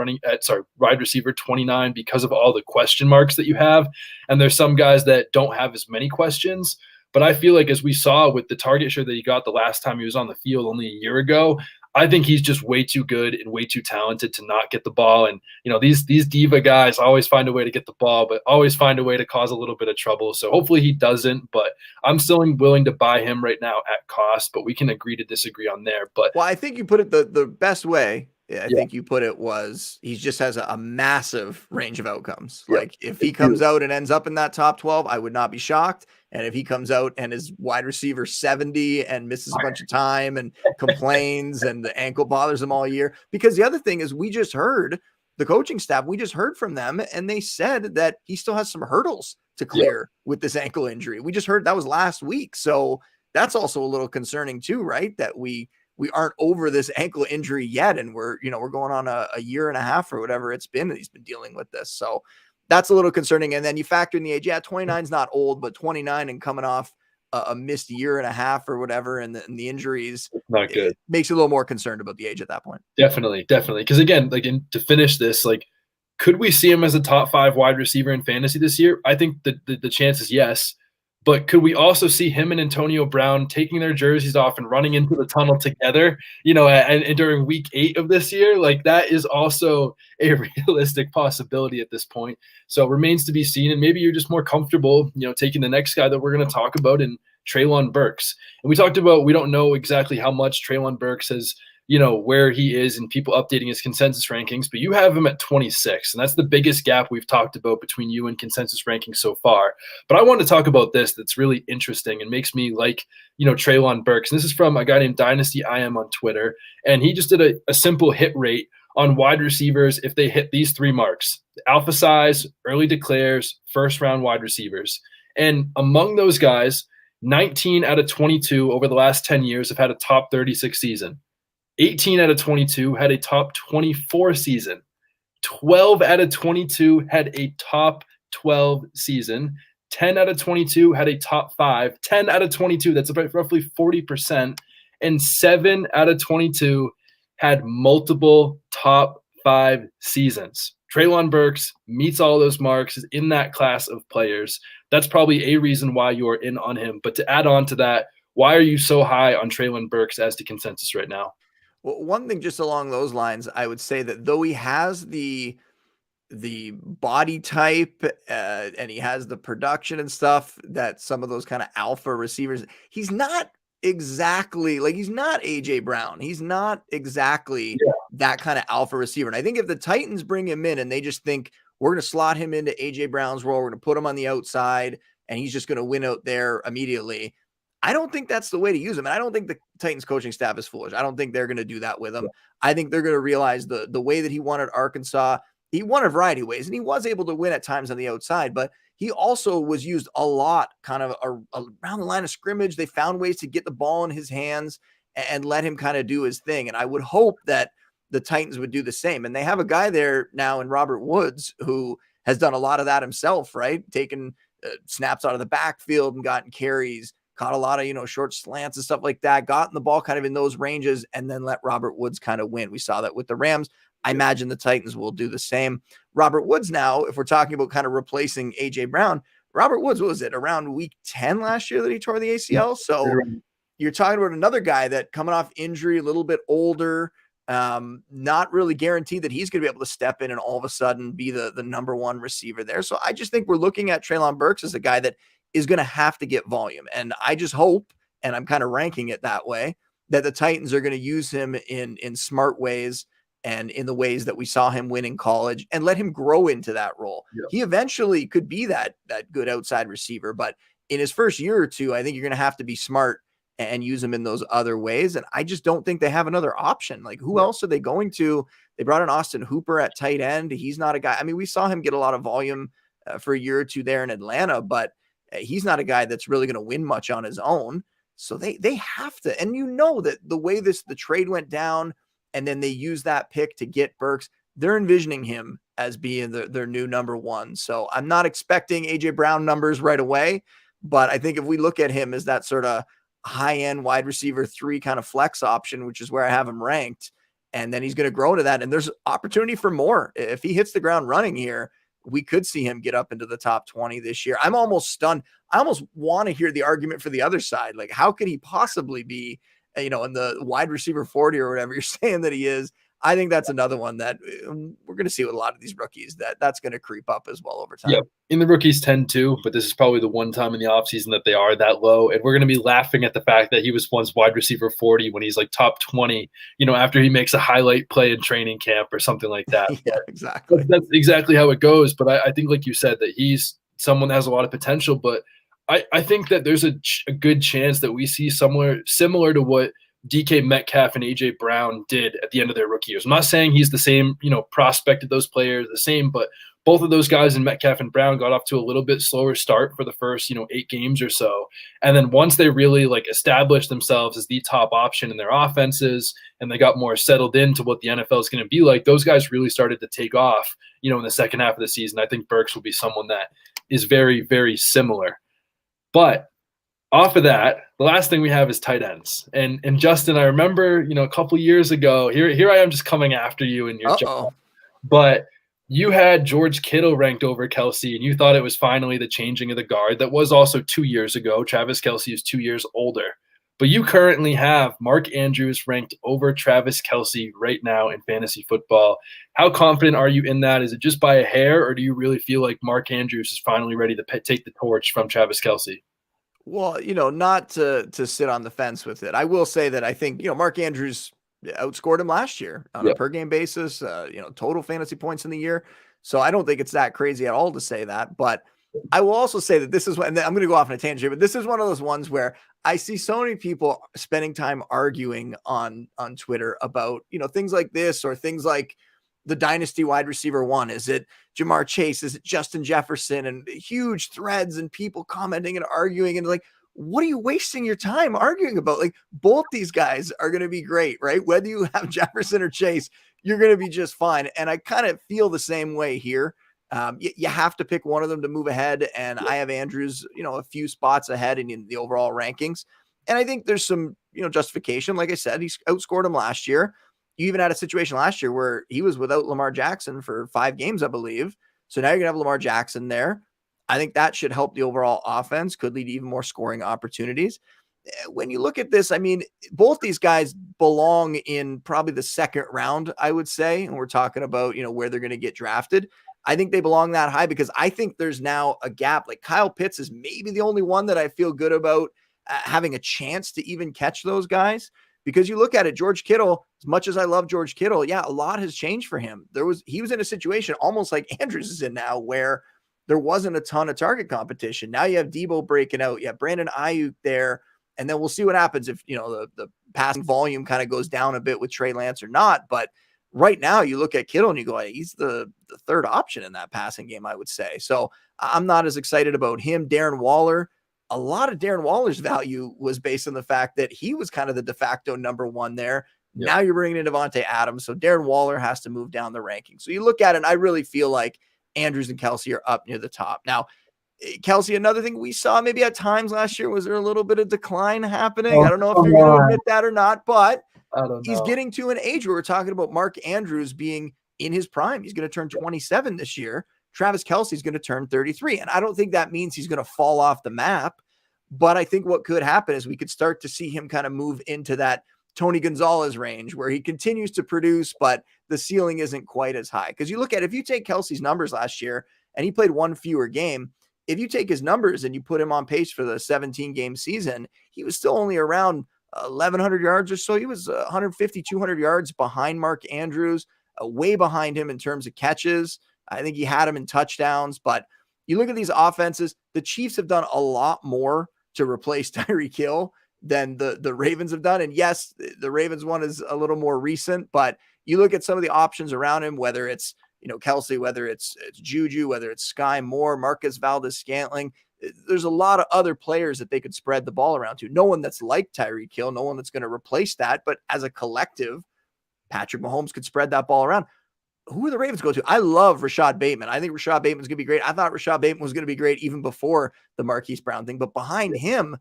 wide receiver 29 because of all the question marks that you have. And there's some guys that don't have as many questions. But I feel like as we saw with the target share that he got the last time he was on the field only a year ago, I think he's just way too good and way too talented to not get the ball. And, these diva guys always find a way to get the ball, but always find a way to cause a little bit of trouble. So hopefully he doesn't, but I'm still willing to buy him right now at cost, but we can agree to disagree on there. But well, I think you put it the best way. I think you put it was he just has a massive range of outcomes. Yeah. Like if he comes out and ends up in that top 12, I would not be shocked. And if he comes out and is wide receiver 70 and misses a bunch of time and complains and the ankle bothers him all year, because the other thing is we just heard the coaching staff, we just heard from them and they said that he still has some hurdles to clear with this ankle injury. We just heard that was last week. So that's also a little concerning too, right? That we aren't over this ankle injury yet. And we're going on a year and a half or whatever it's been that he's been dealing with this. So that's a little concerning. And then you factor in the age. Yeah, 29 is not old, but 29 and coming off a missed year and a half or whatever, and the injuries, not good. It makes you a little more concerned about the age at that point. Definitely. Because again, to finish this, like, could we see him as a top 5 wide receiver in fantasy this year? I think the chance is yes. But could we also see him and Antonio Brown taking their jerseys off and running into the tunnel together, and during week 8 of this year? Like that is also a realistic possibility at this point. So it remains to be seen. And maybe you're just more comfortable, taking the next guy that we're going to talk about in Treylin Berks. And we talked about, we don't know exactly how much Treylin Berks has, where he is and people updating his consensus rankings, but you have him at 26. And that's the biggest gap we've talked about between you and consensus rankings so far. But I want to talk about this that's really interesting and makes me like, Treylin Berks. And this is from a guy named Dynasty IM on Twitter. And he just did a simple hit rate on wide receivers if they hit these 3 marks: alpha size, early declares, first round wide receivers. And among those guys, 19 out of 22 over the last 10 years have had a top 36 season. 18 out of 22 had a top 24 season. 12 out of 22 had a top 12 season. 10 out of 22 had a top 5. 10 out of 22, that's about roughly 40%. And 7 out of 22 had multiple top 5 seasons. Treylin Berks meets all those marks, is in that class of players. That's probably a reason why you are in on him. But to add on to that, why are you so high on Treylin Berks as to consensus right now? Well, one thing just along those lines, I would say that though he has the body type and he has the production and stuff that some of those kind of alpha receivers, he's not exactly like, he's not AJ Brown. He's not exactly that kind of alpha receiver. And I think if the Titans bring him in and they just think we're going to slot him into AJ Brown's role, we're going to put him on the outside and he's just going to win out there immediately, I don't think that's the way to use him. And I don't think the Titans coaching staff is foolish. I don't think they're going to do that with him. Yeah. I think they're going to realize the way that he won at Arkansas, he won a variety of ways and he was able to win at times on the outside, but he also was used a lot kind of around the line of scrimmage. They found ways to get the ball in his hands and let him kind of do his thing. And I would hope that the Titans would do the same. And they have a guy there now in Robert Woods who has done a lot of that himself, right? Taken snaps out of the backfield and gotten carries, caught a lot of, short slants and stuff like that, gotten the ball kind of in those ranges, and then let Robert Woods kind of win. We saw that with the Rams. I imagine the Titans will do the same. Robert Woods now, if we're talking about kind of replacing A.J. Brown, Robert Woods, what was it, around week 10 last year that he tore the ACL? So you're talking about another guy that coming off injury, a little bit older, not really guaranteed that he's going to be able to step in and all of a sudden be the number one receiver there. So I just think we're looking at Treylin Berks as a guy that is going to have to get volume. And I just hope, and I'm kind of ranking it that way, that the Titans are going to use him in smart ways and in the ways that we saw him win in college and let him grow into that role. Yeah. He eventually could be that good outside receiver, but in his first year or two, I think you're going to have to be smart and use him in those other ways. And I just don't think they have another option. Like, who else are they going to? They brought in Austin Hooper at tight end. He's not a guy. I mean, we saw him get a lot of volume for a year or two there in Atlanta, but he's not a guy that's really going to win much on his own. So they have to, and that the way the trade went down, and then they use that pick to get Berks, they're envisioning him as being their new number one. So I'm not expecting A.J. Brown numbers right away, but I think if we look at him as that sort of high-end wide receiver 3 kind of flex option, which is where I have him ranked, and then he's going to grow into that, and there's opportunity for more. If he hits the ground running here, we could see him get up into the top 20 this year. I'm almost stunned. I almost want to hear the argument for the other side. Like, how could he possibly be, in the wide receiver 40 or whatever you're saying that he is? I think that's another one that we're going to see with a lot of these rookies that's going to creep up as well over time. Yeah, and the rookies tend to, but this is probably the one time in the offseason that they are that low. And we're going to be laughing at the fact that he was once wide receiver 40 when he's like top 20, after he makes a highlight play in training camp or something like that. Yeah, exactly. That's exactly how it goes. But I think, like you said, that he's someone that has a lot of potential. But I think that there's a good chance that we see somewhere similar to what DK Metcalf and A.J. Brown did at the end of their rookie years. I'm not saying he's the same, prospect of those players, the same, but both of those guys in Metcalf and Brown got off to a little bit slower start for the first, 8 games or so. And then once they really established themselves as the top option in their offenses and they got more settled into what the NFL is going to be like, those guys really started to take off, in the second half of the season. I think Berks will be someone that is very, very similar. But off of that, the last thing we have is tight ends. And Justin, I remember, a couple years ago, here I am just coming after you in your job. But you had George Kittle ranked over Kelce, and you thought it was finally the changing of the guard. That was also 2 years ago. Travis Kelce is 2 years older. But you currently have Mark Andrews ranked over Travis Kelce right now in fantasy football. How confident are you in that? Is it just by a hair, or do you really feel like Mark Andrews is finally ready to take the torch from Travis Kelce? Well, not to sit on the fence with it. I will say that I think, Mark Andrews outscored him last year on a per game basis, total fantasy points in the year. So I don't think it's that crazy at all to say that. But I will also say that this is and I'm going to go off on a tangent here, but this is one of those ones where I see so many people spending time arguing on Twitter about, things like this or things like the dynasty wide receiver 1. Is it Jamar Chase? Is it Justin Jefferson? And huge threads and people commenting and arguing and what are you wasting your time arguing about? Both these guys are going to be great, right? Whether you have Jefferson or Chase, you're going to be just fine. And I kind of feel the same way here. You have to pick one of them to move ahead. And I have Andrews, a few spots ahead in the overall rankings. And I think there's some, justification. Like I said, he's outscored him last year. You even had a situation last year where he was without Lamar Jackson for 5 games, I believe. So now you're going to have Lamar Jackson there. I think that should help the overall offense, could lead to even more scoring opportunities. When you look at this, I mean, both these guys belong in probably the second round, I would say. And we're talking about, where they're going to get drafted. I think they belong that high because I think there's now a gap. Like Kyle Pitts is maybe the only one that I feel good about having a chance to even catch those guys. Because you look at it, George Kittle, as much as I love George Kittle, yeah, a lot has changed for him. He was in a situation almost like Andrews is in now where there wasn't a ton of target competition. Now you have Debo breaking out. You have Brandon Ayuk there. And then we'll see what happens if, the passing volume kind of goes down a bit with Trey Lance or not. But right now you look at Kittle and you go, he's the third option in that passing game, I would say. So I'm not as excited about him. Darren Waller, a lot of Darren Waller's value was based on the fact that he was kind of the de facto number 1 there. Yep. Now you're bringing in Devontae Adams. So Darren Waller has to move down the ranking. So you look at it, and I really feel like Andrews and Kelce are up near the top. Now, Kelce, another thing we saw maybe at times last year, was there a little bit of decline happening? I don't know if you're going to admit that or not, but I don't he's know. getting to an age where we're talking about Mark Andrews being in his prime. He's going to turn 27 this year. Travis Kelce is going to turn 33. And I don't think that means he's going to fall off the map. But I think what could happen is we could start to see him kind of move into that Tony Gonzalez range where he continues to produce, but the ceiling isn't quite as high. Because you look at, if you take Kelce's numbers last year and he played one fewer game, if you take his numbers and you put him on pace for the 17-game season, he was still only around 1,100 yards or so. He was 150, 200 yards behind Mark Andrews, way behind him in terms of catches. I think he had him in touchdowns. But you look at these offenses, the Chiefs have done a lot more to replace Tyreek Hill than the Ravens have done. And yes, the Ravens one is a little more recent, but you look at some of the options around him, whether it's Kelce, whether it's Juju, whether it's Sky Moore, Marcus Valdes-Scantling. There's a lot of other players that they could spread the ball around to. No one that's like Tyreek Hill, no one that's going to replace that. But as a collective, Patrick Mahomes could spread that ball around. Who are the Ravens go to? I love Rashad Bateman. I think Rashad Bateman's going to be great. I thought Rashad Bateman was going to be great even before the Marquise Brown thing. But behind him,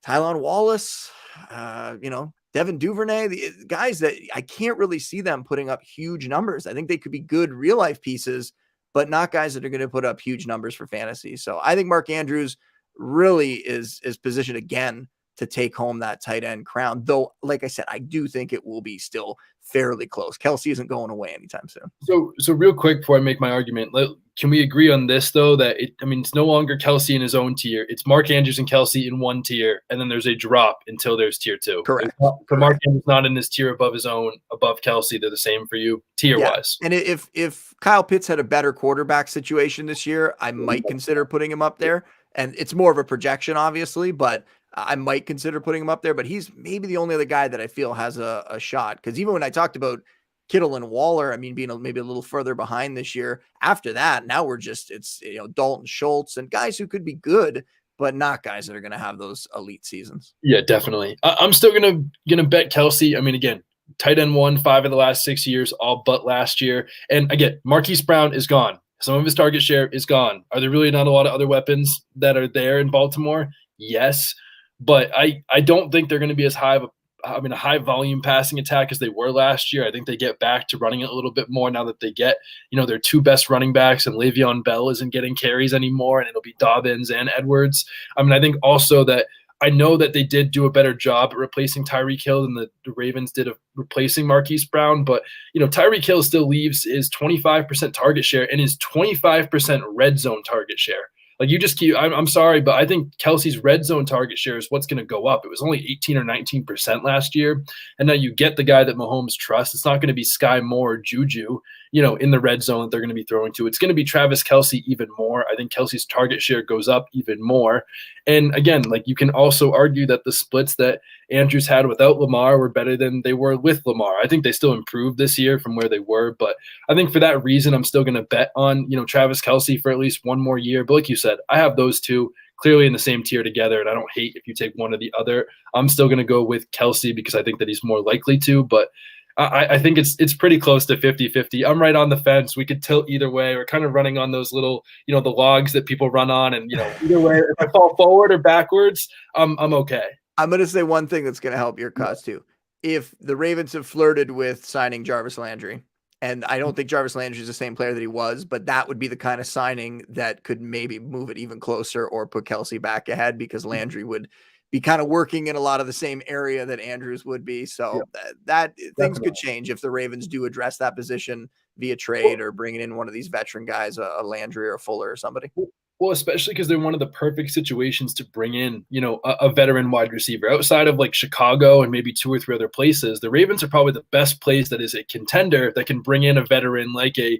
Tylan Wallace, Devin Duvernay, the guys that I can't really see them putting up huge numbers. I think they could be good real life pieces, but not guys that are going to put up huge numbers for fantasy. So I think Mark Andrews really is positioned again to take home that tight end crown. Though, like I said, I do think it will be still fairly close. Kelce isn't going away anytime soon. So real quick before I make my argument, can we agree on this though, that it's no longer Kelce in his own tier. It's Mark Andrews and Kelce in one tier, and then there's a drop until there's tier two. Correct. Mark Andrews not in this tier above his own, above Kelce. They're the same for you tier wise. And if Kyle Pitts had a better quarterback situation this year, I might consider putting him up there. And it's more of a projection, obviously, but I might consider putting him up there. But he's maybe the only other guy that I feel has a shot. Because even when I talked about Kittle and Waller, being maybe a little further behind this year. After that, now it's Dalton Schultz and guys who could be good, but not guys that are going to have those elite seasons. Yeah, definitely. I'm still gonna bet Kelce. Again, tight end 5 of the last 6 years, all but last year. And again, Marquise Brown is gone. Some of his target share is gone. Are there really not a lot of other weapons that are there in Baltimore? Yes, but I don't think they're going to be as high of a high volume passing attack as they were last year. I think they get back to running it a little bit more now that they get, their two best running backs, and Le'Veon Bell isn't getting carries anymore, and it'll be Dobbins and Edwards. I think also that I know that they did do a better job at replacing Tyreek Hill than the Ravens did of replacing Marquise Brown, but Tyreek Hill still leaves his 25% target share and his 25% red zone target share. I'm sorry, but I think Kelce's red zone target share is what's going to go up. It was only 18 or 19% last year. And now you get the guy that Mahomes trusts. It's not going to be Sky Moore or Juju, in the red zone that they're going to be throwing to. It's going to be Travis Kelce even more. I think Kelce's target share goes up even more. And again, you can also argue that the splits that Andrews had without Lamar were better than they were with Lamar. I think they still improved this year from where they were. But I think for that reason, I'm still going to bet on, Travis Kelce for at least one more year. But like you said, I have those two clearly in the same tier together, and I don't hate if you take one or the other. I'm still going to go with Kelce because I think that he's more likely to, but I think it's pretty close to 50-50. I'm right on the fence. We could tilt either way. We're kind of running on those little, the logs that people run on, and either way, if I fall forward or backwards, I'm okay. I'm going to say one thing that's going to help your cause too. If the Ravens have flirted with signing Jarvis Landry, and I don't think Jarvis Landry is the same player that he was, but that would be the kind of signing that could maybe move it even closer or put Kelce back ahead, because Landry would be kind of working in a lot of the same area that Andrews would be. So that things could change if the Ravens do address that position via trade or bringing in one of these veteran guys, a Landry or a Fuller or somebody. Well, especially because they're one of the perfect situations to bring in, a veteran wide receiver outside of Chicago and maybe 2 or 3 other places. The Ravens are probably the best place that is a contender that can bring in a veteran like an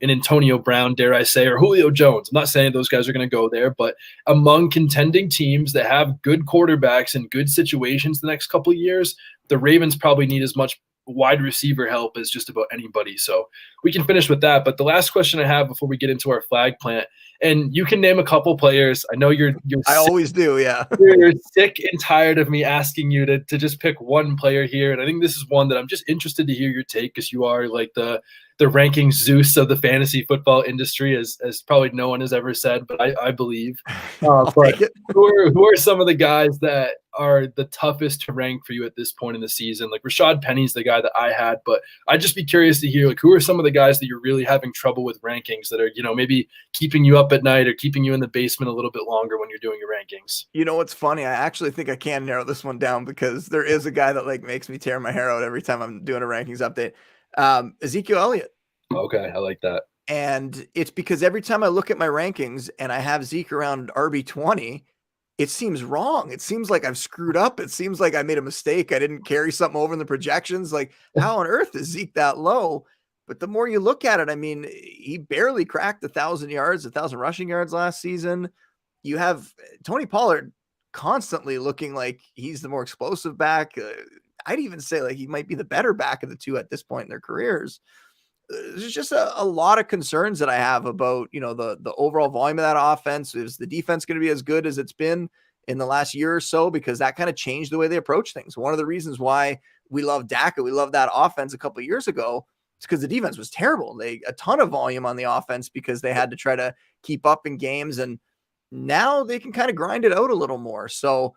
Antonio Brown, dare I say, or Julio Jones. I'm not saying those guys are going to go there, but among contending teams that have good quarterbacks and good situations the next couple of years, the Ravens probably need as much wide receiver help as just about anybody. So we can finish with that. But the last question I have before we get into our flag plant, and you can name a couple players. I know you're I always do, yeah. You're sick and tired of me asking you to just pick one player here, and I think this is one that I'm just interested to hear your take, because you are like the ranking Zeus of the fantasy football industry, as probably no one has ever said, but I believe. I'll take it. Who are some of the guys that are the toughest to rank for you at this point in the season? Like Rashad Penny's the guy that I had, but I'd just be curious to hear, like, who are some of the guys that you're really having trouble with rankings that are, maybe keeping you up at night or keeping you in the basement a little bit longer when you're doing your rankings? You know what's funny? I actually think I can narrow this one down, because there is a guy that like makes me tear my hair out every time I'm doing a rankings update. Ezekiel Elliott. Okay, I like that. And it's because every time I look at my rankings and I have Zeke around RB20, it seems wrong. It seems like I've screwed up. It seems like I made a mistake. I didn't carry something over in the projections. Like, how on earth is Zeke that low? But the more you look at it, I mean, he barely cracked 1,000 yards, 1,000 rushing yards last season. You have Tony Pollard constantly looking like he's the more explosive back. I'd even say like he might be the better back of the two at this point in their careers. There's just a lot of concerns that I have about, the overall volume of that offense. Is the defense going to be as good as it's been in the last year or so? Because that kind of changed the way they approach things. One of the reasons why we love Dak, we love that offense a couple of years ago, is because the defense was terrible. A ton of volume on the offense because they had to try to keep up in games, and now they can kind of grind it out a little more. So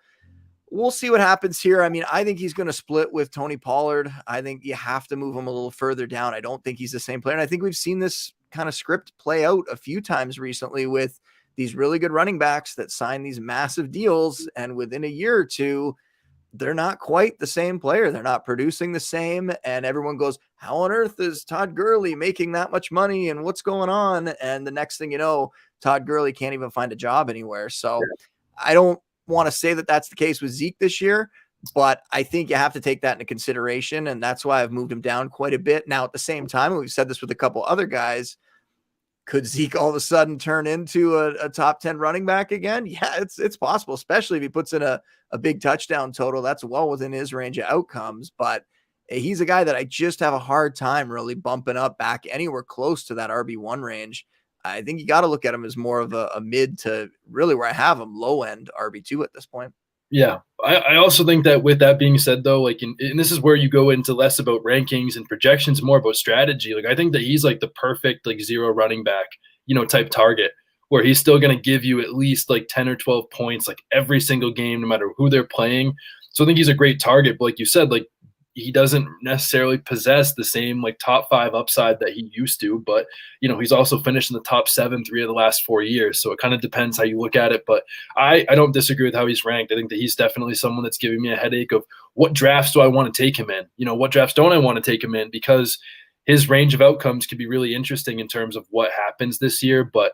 we'll see what happens here. I mean, I think he's going to split with Tony Pollard. I think you have to move him a little further down. I don't think he's the same player. And I think we've seen this kind of script play out a few times recently with these really good running backs that sign these massive deals, and within a year or two, they're not quite the same player. They're not producing the same. And everyone goes, how on earth is Todd Gurley making that much money? And what's going on? And the next thing you know, Todd Gurley can't even find a job anywhere. So I don't want to say that that's the case with Zeke this year, but I think you have to take that into consideration. And that's why I've moved him down quite a bit. Now, at the same time, we've said this with a couple other guys, could Zeke all of a sudden turn into a top 10 running back again? Yeah, it's possible, especially if he puts in a big touchdown total. That's well within his range of outcomes, but he's a guy that I just have a hard time really bumping up back anywhere close to that RB1 range. I think you got to look at him as more of a mid to really where I have him low end RB2 at this point. Yeah. I also think that with that being said, though, like, and this is where you go into less about rankings and projections, more about strategy. Like, I think that he's like the perfect, like, zero running back, type target, where he's still going to give you at least like 10 or 12 points, like every single game, no matter who they're playing. So I think he's a great target. But like you said, like, he doesn't necessarily possess the same like top 5 upside that he used to, but he's also finished in the top 7 3 of the last 4 years. So it kind of depends how you look at it. But I don't disagree with how he's ranked. I think that he's definitely someone that's giving me a headache of what drafts do I want to take him in? What drafts don't I want to take him in? Because his range of outcomes could be really interesting in terms of what happens this year. But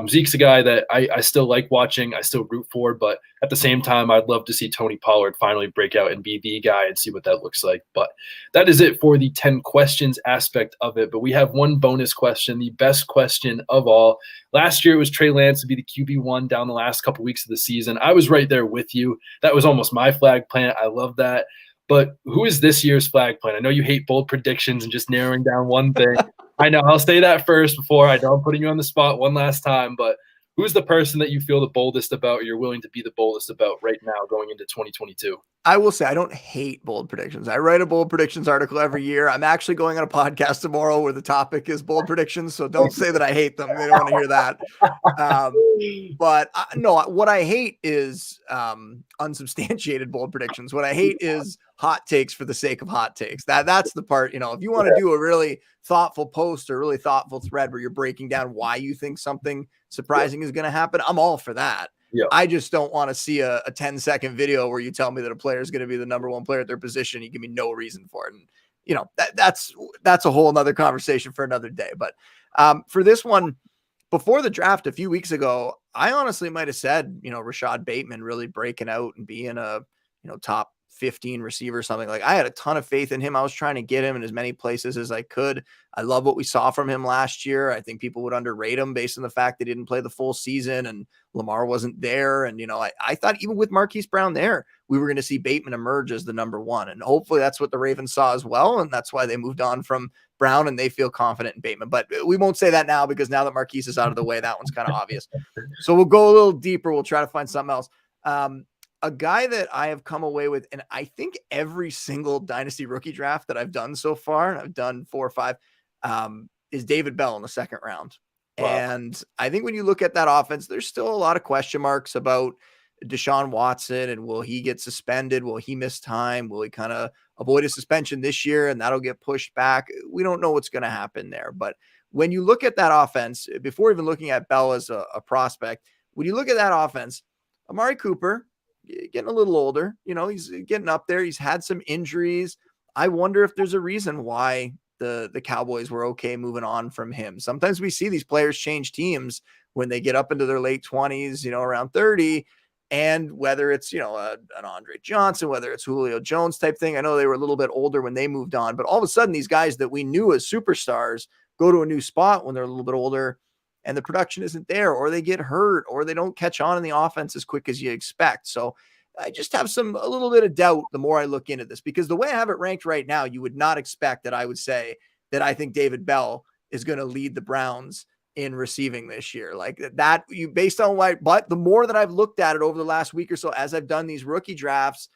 Zeke's a guy that I still like watching. I still root for. But at the same time, I'd love to see Tony Pollard finally break out and be the guy and see what that looks like. But that is it for the 10 questions aspect of it. But we have one bonus question, the best question of all. Last year, it was Treylin to be the QB1 down the last couple weeks of the season. I was right there with you. That was almost my flag plant. I love that. But who is this year's flag plant? I know you hate bold predictions and just narrowing down one thing. I know. I'll say that first before I know I'm putting you on the spot one last time. But who's the person that you feel the boldest about, or you're willing to be the boldest about right now going into 2022? I will say I don't hate bold predictions. I write a bold predictions article every year. I'm actually going on a podcast tomorrow where the topic is bold predictions. So don't say that I hate them. They don't want to hear that. But no, what I hate is unsubstantiated bold predictions. What I hate is hot takes for the sake of hot takes. That's the part, if you want to do a really thoughtful post or really thoughtful thread where you're breaking down why you think something surprising is going to happen, I'm all for that. Yeah. I just don't want to see a 10-second video where you tell me that a player is going to be the number one player at their position. You give me no reason for it. And, that's a whole nother conversation for another day. But for this one, before the draft a few weeks ago, I honestly might have said, Rashad Bateman really breaking out and being a, top 15 receivers, something. Like, I had a ton of faith in him. I was trying to get him in as many places as I could. I love what we saw from him last year. I think people would underrate him based on the fact they didn't play the full season and Lamar wasn't there. And, I thought even with Marquise Brown there, we were going to see Bateman emerge as the number one. And hopefully that's what the Ravens saw as well. And that's why they moved on from Brown and they feel confident in Bateman. But we won't say that now, because now that Marquise is out of the way, that one's kind of obvious. So we'll go a little deeper. We'll try to find something else. A guy that I have come away with, and I think every single dynasty rookie draft that I've done so far, and I've done 4 or 5, is David Bell in the second round. Wow. And I think when you look at that offense, there's still a lot of question marks about Deshaun Watson, and will he get suspended? Will he miss time? Will he kind of avoid a suspension this year and that'll get pushed back? We don't know what's going to happen there. But when you look at that offense, before even looking at Bell as a prospect, when you look at that offense, Amari Cooper, getting a little older, he's getting up there. He's had some injuries. I wonder if there's a reason why the Cowboys were okay moving on from him. Sometimes we see these players change teams when they get up into their late 20s, around 30. And whether it's, an Andre Johnson, whether it's Julio Jones type thing. I know they were a little bit older when they moved on, but all of a sudden these guys that we knew as superstars go to a new spot when they're a little bit older and the production isn't there, or they get hurt, or they don't catch on in the offense as quick as you expect. So I just have a little bit of doubt the more I look into this, because the way I have it ranked right now, you would not expect that I would say that I think David Bell is going to lead the Browns in receiving this year. Like that, you based on why, but the more that I've looked at it over the last week or so, as I've done these rookie drafts,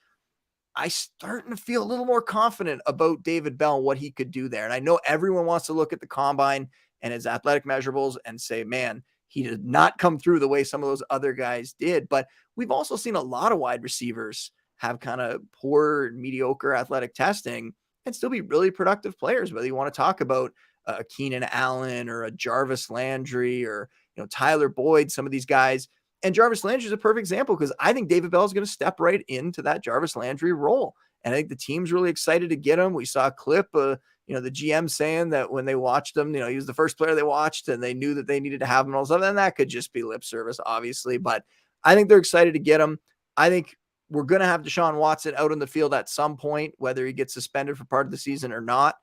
I starting to feel a little more confident about David Bell and what he could do there. And I know everyone wants to look at the combine and his athletic measurables and say, man, he did not come through the way some of those other guys did. But we've also seen a lot of wide receivers have kind of poor, mediocre athletic testing and still be really productive players, whether you want to talk about a Keenan Allen or a Jarvis Landry or, Tyler Boyd, some of these guys. And Jarvis Landry is a perfect example, because I think David Bell is going to step right into that Jarvis Landry role. And I think the team's really excited to get him. We saw a clip, the GM saying that when they watched him, he was the first player they watched and they knew that they needed to have him and all stuff. And that could just be lip service, obviously. But I think they're excited to get him. I think we're going to have Deshaun Watson out on the field at some point, whether he gets suspended for part of the season or not.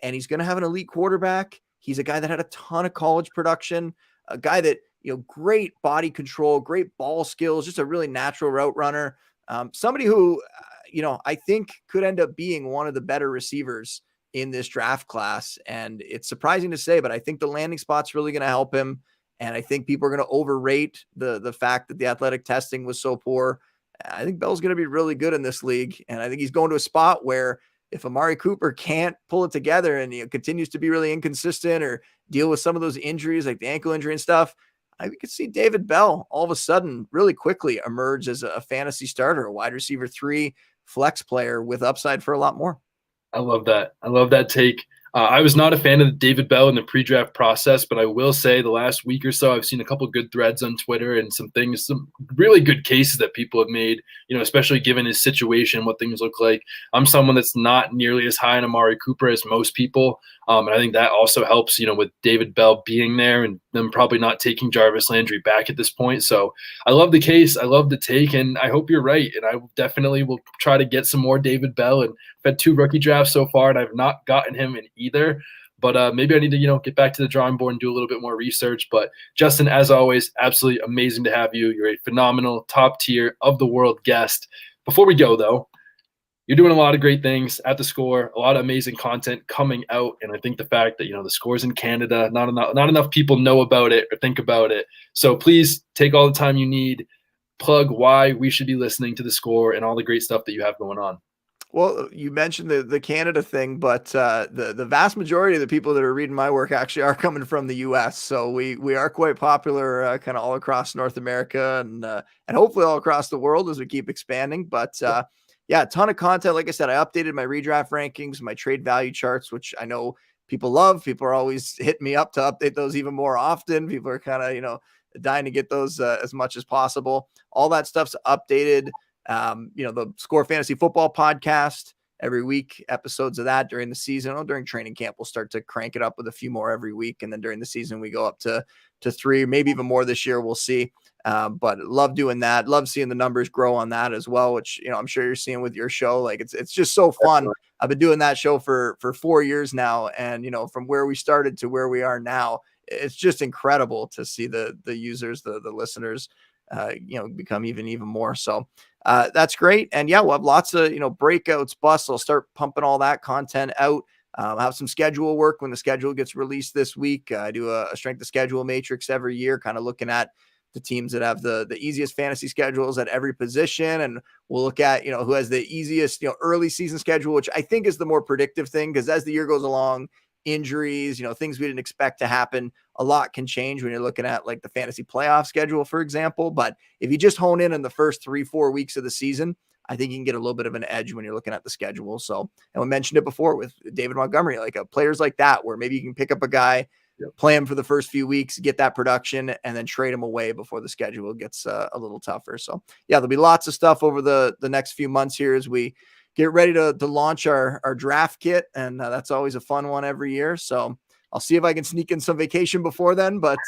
And he's going to have an elite quarterback. He's a guy that had a ton of college production, a guy that, great body control, great ball skills, just a really natural route runner. Somebody who, I think could end up being one of the better receivers in this draft class. And it's surprising to say, but I think the landing spot's really going to help him. And I think people are going to overrate the fact that the athletic testing was so poor. I think Bell's going to be really good in this league. And I think he's going to a spot where if Amari Cooper can't pull it together and continues to be really inconsistent or deal with some of those injuries, like the ankle injury and stuff, I could see David Bell all of a sudden really quickly emerge as a fantasy starter, a wide receiver 3 flex player with upside for a lot more. I love that. I love that take. I was not a fan of David Bell in the pre-draft process, but I will say the last week or so, I've seen a couple of good threads on Twitter and some really good cases that people have made, especially given his situation, what things look like. I'm someone that's not nearly as high on Amari Cooper as most people. And I think that also helps, with David Bell being there and them probably not taking Jarvis Landry back at this point. So I love the case. I love the take, and I hope you're right. And I definitely will try to get some more David Bell. And I've had 2 rookie drafts so far, and I've not gotten him in either. But maybe I need to, get back to the drawing board and do a little bit more research. But Justin, as always, absolutely amazing to have you. You're a phenomenal, top tier of the world guest. Before we go, though, you're doing a lot of great things at The Score, a lot of amazing content coming out. And I think the fact that, The Score's in Canada, not enough people know about it or think about it. So please take all the time you need, plug why we should be listening to The Score and all the great stuff that you have going on. Well, you mentioned the Canada thing, but the vast majority of the people that are reading my work actually are coming from the U.S. So we are quite popular, kind of all across North America and hopefully all across the world as we keep expanding. But yeah, a ton of content. Like I said, I updated my redraft rankings, my trade value charts, which I know people love. People are always hitting me up to update those even more often. People are kind of dying to get those as much as possible. All that stuff's updated. The Score Fantasy Football podcast every week, episodes of that during the season. During training camp, we'll start to crank it up with a few more every week. And then during the season, we go up to 3, maybe even more this year. We'll see. But love doing that. Love seeing the numbers grow on that as well, which, I'm sure you're seeing with your show. Like it's just so fun. I've been doing that show for 4 years now. And, from where we started to where we are now, it's just incredible to see the users, the listeners, become even more. So that's great. And yeah, we'll have lots of, breakouts, busts. I'll start pumping all that content out. I'll have some schedule work when the schedule gets released this week. I do a strength of schedule matrix every year, kind of looking at the teams that have the easiest fantasy schedules at every position. And we'll look at, who has the easiest, early season schedule, which I think is the more predictive thing, because as the year goes along, injuries, things we didn't expect to happen, a lot can change when you're looking at like the fantasy playoff schedule, for example. But if you just hone in the first 3-4 weeks of the season, I think you can get a little bit of an edge when you're looking at the schedule. So, and we mentioned it before with David Montgomery, like players like that, where maybe you can pick up a guy, play him for the first few weeks, get that production, and then trade him away before the schedule gets a little tougher. So yeah, there'll be lots of stuff over the next few months here as we get ready to launch our draft kit. And that's always a fun one every year. So I'll see if I can sneak in some vacation before then, but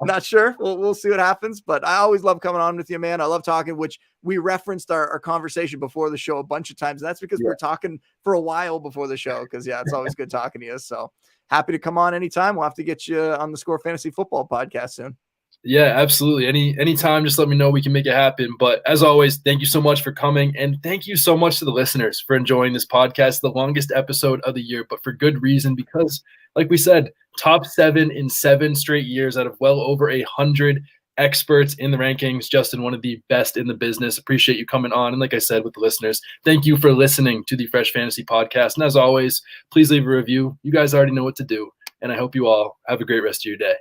not sure. We'll see what happens. But I always love coming on with you, man. I love talking, which we referenced our conversation before the show a bunch of times. And that's because we're talking for a while before the show. Cause it's always good talking to you. So happy to come on anytime. We'll have to get you on the Score Fantasy Football podcast soon. Yeah, absolutely. Anytime, just let me know. We can make it happen. But as always, thank you so much for coming. And thank you so much to the listeners for enjoying this podcast, the longest episode of the year, but for good reason, because like we said, top 7 in 7 straight years out of well over 100 experts in the rankings. Justin, one of the best in the business. Appreciate you coming on. And like I said, with the listeners, thank you for listening to the Fresh Fantasy Podcast. And as always, please leave a review. You guys already know what to do. And I hope you all have a great rest of your day.